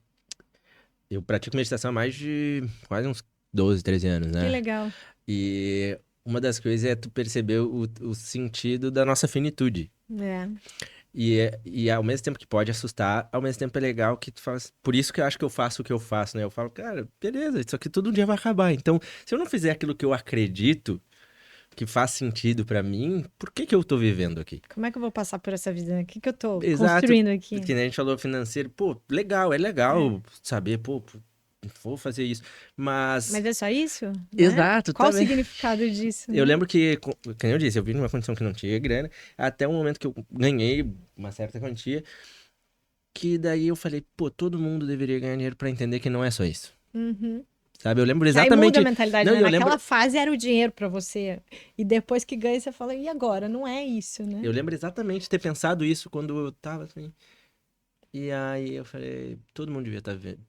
Speaker 1: eu pratico meditação há mais de quase uns 12, 13 anos,
Speaker 2: Que
Speaker 1: né?
Speaker 2: legal.
Speaker 1: E uma das coisas é tu perceber o sentido da nossa finitude.
Speaker 2: É,
Speaker 1: E ao mesmo tempo que pode assustar, ao mesmo tempo é legal que tu faz. Por isso que eu acho que eu faço o que eu faço, né? Eu falo, cara, beleza, isso aqui todo dia vai acabar. Então, se eu não fizer aquilo que eu acredito, que faz sentido pra mim, por que que eu tô vivendo aqui?
Speaker 2: como é que eu vou passar por essa vida, né? O que que eu tô
Speaker 1: Exato,
Speaker 2: construindo aqui?
Speaker 1: que nem a gente falou financeiro, pô, legal, é legal saber, pô, vou fazer isso. Mas,
Speaker 2: Mas é só isso, né?
Speaker 1: exato,
Speaker 2: Qual o
Speaker 1: também.
Speaker 2: significado disso,
Speaker 1: Eu
Speaker 2: né?
Speaker 1: lembro que, como eu disse, eu vim numa condição que não tinha grana, até o momento que eu ganhei uma certa quantia, que daí eu falei, pô, todo mundo deveria ganhar dinheiro pra entender que não é só isso.
Speaker 2: Uhum.
Speaker 1: Sabe? Eu lembro
Speaker 2: Que aí muda a
Speaker 1: exatamente.
Speaker 2: mentalidade,
Speaker 1: Não,
Speaker 2: né?
Speaker 1: e eu
Speaker 2: Naquela
Speaker 1: lembro.
Speaker 2: fase era o dinheiro pra você. E depois que ganha, você fala, e agora? Não é isso, né?
Speaker 1: Eu lembro exatamente ter pensado isso quando eu tava assim. E aí eu falei, todo mundo devia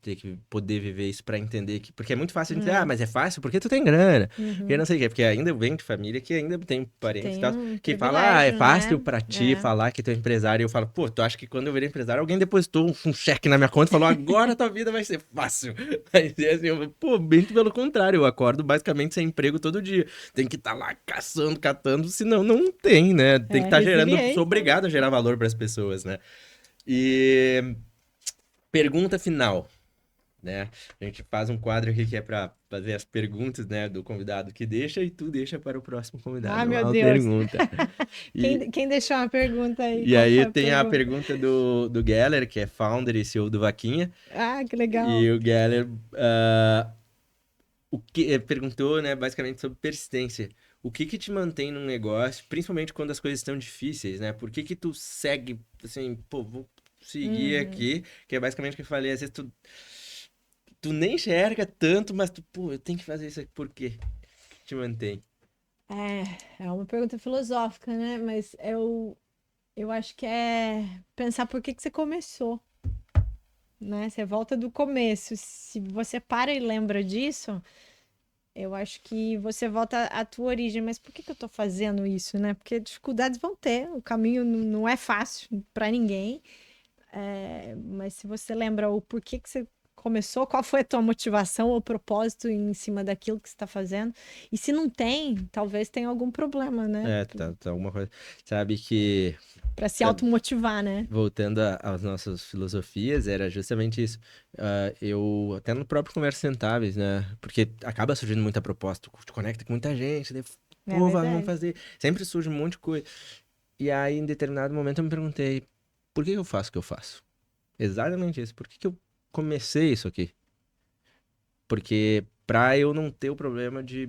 Speaker 1: ter que poder viver isso pra entender que. Porque é muito fácil a gente dizer,
Speaker 2: É.
Speaker 1: mas é fácil porque tu tem grana. Porque
Speaker 2: Uhum.
Speaker 1: não sei o quê. Porque ainda vem de família que ainda tem parentes e
Speaker 2: Tem
Speaker 1: tal.
Speaker 2: um
Speaker 1: Que fala, é
Speaker 2: privilégio,
Speaker 1: fácil
Speaker 2: né?
Speaker 1: pra ti
Speaker 2: É.
Speaker 1: falar que tu é empresário. E eu falo, pô, tu acha que quando eu virei empresário, alguém depositou um cheque na minha conta e falou, agora tua vida vai ser fácil. Aí assim, pô, bem pelo contrário, eu acordo basicamente sem emprego todo dia. Tem que estar lá caçando, catando, senão não tem, né? Tem que
Speaker 2: É
Speaker 1: estar gerando, sou
Speaker 2: resiliência, né?
Speaker 1: obrigado a gerar valor pras pessoas, né? E. Pergunta final, né? A gente faz um quadro aqui que é para fazer as perguntas, né, do convidado que deixa e tu deixa para o próximo
Speaker 2: Ah,
Speaker 1: convidado
Speaker 2: meu
Speaker 1: uma
Speaker 2: Deus.
Speaker 1: pergunta. E,
Speaker 2: Quem deixou uma pergunta aí?
Speaker 1: e
Speaker 2: Qual foi
Speaker 1: aí
Speaker 2: a
Speaker 1: tem a
Speaker 2: pergunta?
Speaker 1: pergunta do Geller, que é founder e CEO do Vaquinha.
Speaker 2: Ah, que legal.
Speaker 1: E o Geller perguntou, né, basicamente sobre persistência. O que que te mantém num negócio, principalmente quando as coisas estão difíceis, né? Por que que tu segue, assim, pô, vou seguir
Speaker 2: Uhum.
Speaker 1: aqui, que é basicamente o que eu falei, às vezes tu nem enxerga tanto, mas tu, pô, eu tenho que fazer isso aqui, por quê? Te mantém.
Speaker 2: É uma pergunta filosófica, né? Mas eu acho que é pensar por que que você começou, né? Você volta do começo. Se você para e lembra disso, eu acho que você volta à tua origem. Mas por que que eu tô fazendo isso, né? Porque dificuldades vão ter, o caminho não é fácil para ninguém. Mas se você lembra o porquê que você começou, qual foi a tua motivação ou propósito em cima daquilo que você está fazendo, e se não tem, talvez tenha algum problema, né?
Speaker 1: É, tá alguma coisa. Sabe que,
Speaker 2: Para se
Speaker 1: sabe,
Speaker 2: automotivar, né?
Speaker 1: voltando às nossas filosofias, era justamente isso. Eu, até no próprio Conversas Rentáveis, né? Porque acaba surgindo muita proposta, tu conecta com muita gente, daí,
Speaker 2: É
Speaker 1: pô, vamos
Speaker 2: verdade.
Speaker 1: fazer. Sempre surge um monte de coisa. E aí, em determinado momento, eu me perguntei, por que eu faço o que eu faço? Exatamente isso. Por que que eu comecei isso aqui? Porque para eu não ter o problema de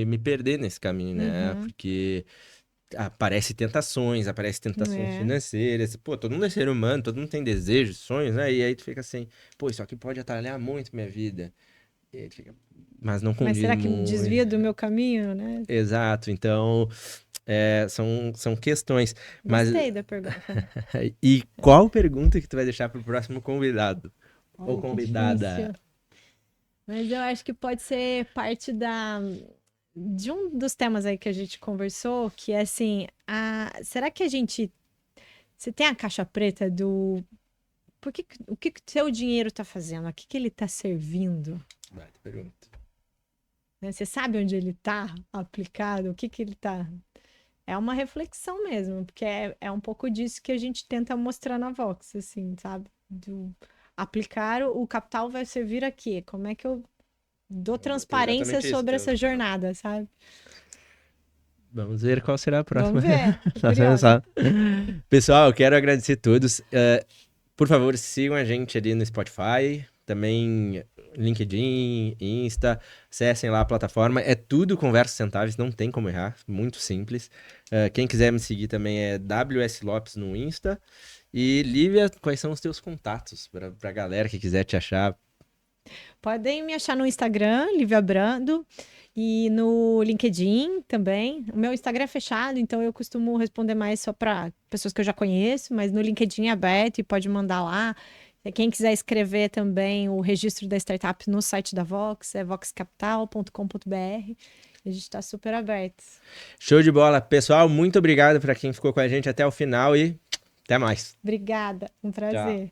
Speaker 1: me perder nesse caminho, né?
Speaker 2: Uhum.
Speaker 1: Porque aparecem tentações
Speaker 2: É.
Speaker 1: financeiras. Pô, todo mundo é ser humano, todo mundo tem desejos, sonhos, né? E aí tu fica assim, pô, isso aqui pode atrapalhar muito minha vida. E aí tu fica, mas não
Speaker 2: Mas
Speaker 1: condiz
Speaker 2: será que
Speaker 1: muito.
Speaker 2: desvia do meu caminho, né?
Speaker 1: Exato, então são questões. Mas
Speaker 2: Gostei da pergunta.
Speaker 1: e qual pergunta que tu vai deixar pro próximo convidado? Ou
Speaker 2: Olha que
Speaker 1: convidada?
Speaker 2: difícil. Mas eu acho que pode ser parte de um dos temas aí que a gente conversou, que é assim, será que a gente. Você tem a caixa preta do. O que o seu dinheiro está fazendo? A que ele está servindo?
Speaker 1: Vai, tu pergunta.
Speaker 2: Né? Você sabe onde ele está aplicado? O que ele está. É uma reflexão mesmo, porque é um pouco disso que a gente tenta mostrar na Vox, assim, sabe? Aplicar o capital vai servir a quê? Como é que eu dou transparência
Speaker 1: Exatamente isso.
Speaker 2: sobre essa jornada, sabe?
Speaker 1: Vamos ver qual será a próxima.
Speaker 2: Vamos ver, tô
Speaker 1: Próxima
Speaker 2: curiosa.
Speaker 1: mensagem. Pessoal, eu quero agradecer a todos. Por favor, sigam a gente ali no Spotify, também LinkedIn, Insta. Acessem lá a plataforma. É tudo Conversas Centáveis, não tem como errar. Muito simples. Quem quiser me seguir também é WS Lopes no Insta. E Lívia, quais são os teus contatos pra galera que quiser te achar?
Speaker 2: Podem me achar no Instagram, Lívia Brando, e no LinkedIn também. O meu Instagram é fechado, então eu costumo responder mais só para pessoas que eu já conheço, mas no LinkedIn é aberto e pode mandar lá. Quem quiser escrever também o registro da startup no site da Vox, é voxcapital.com.br. A gente está super aberto.
Speaker 1: Show de bola. Pessoal, muito obrigado para quem ficou com a gente até o final e até mais.
Speaker 2: Obrigada, um
Speaker 1: Tchau.
Speaker 2: prazer.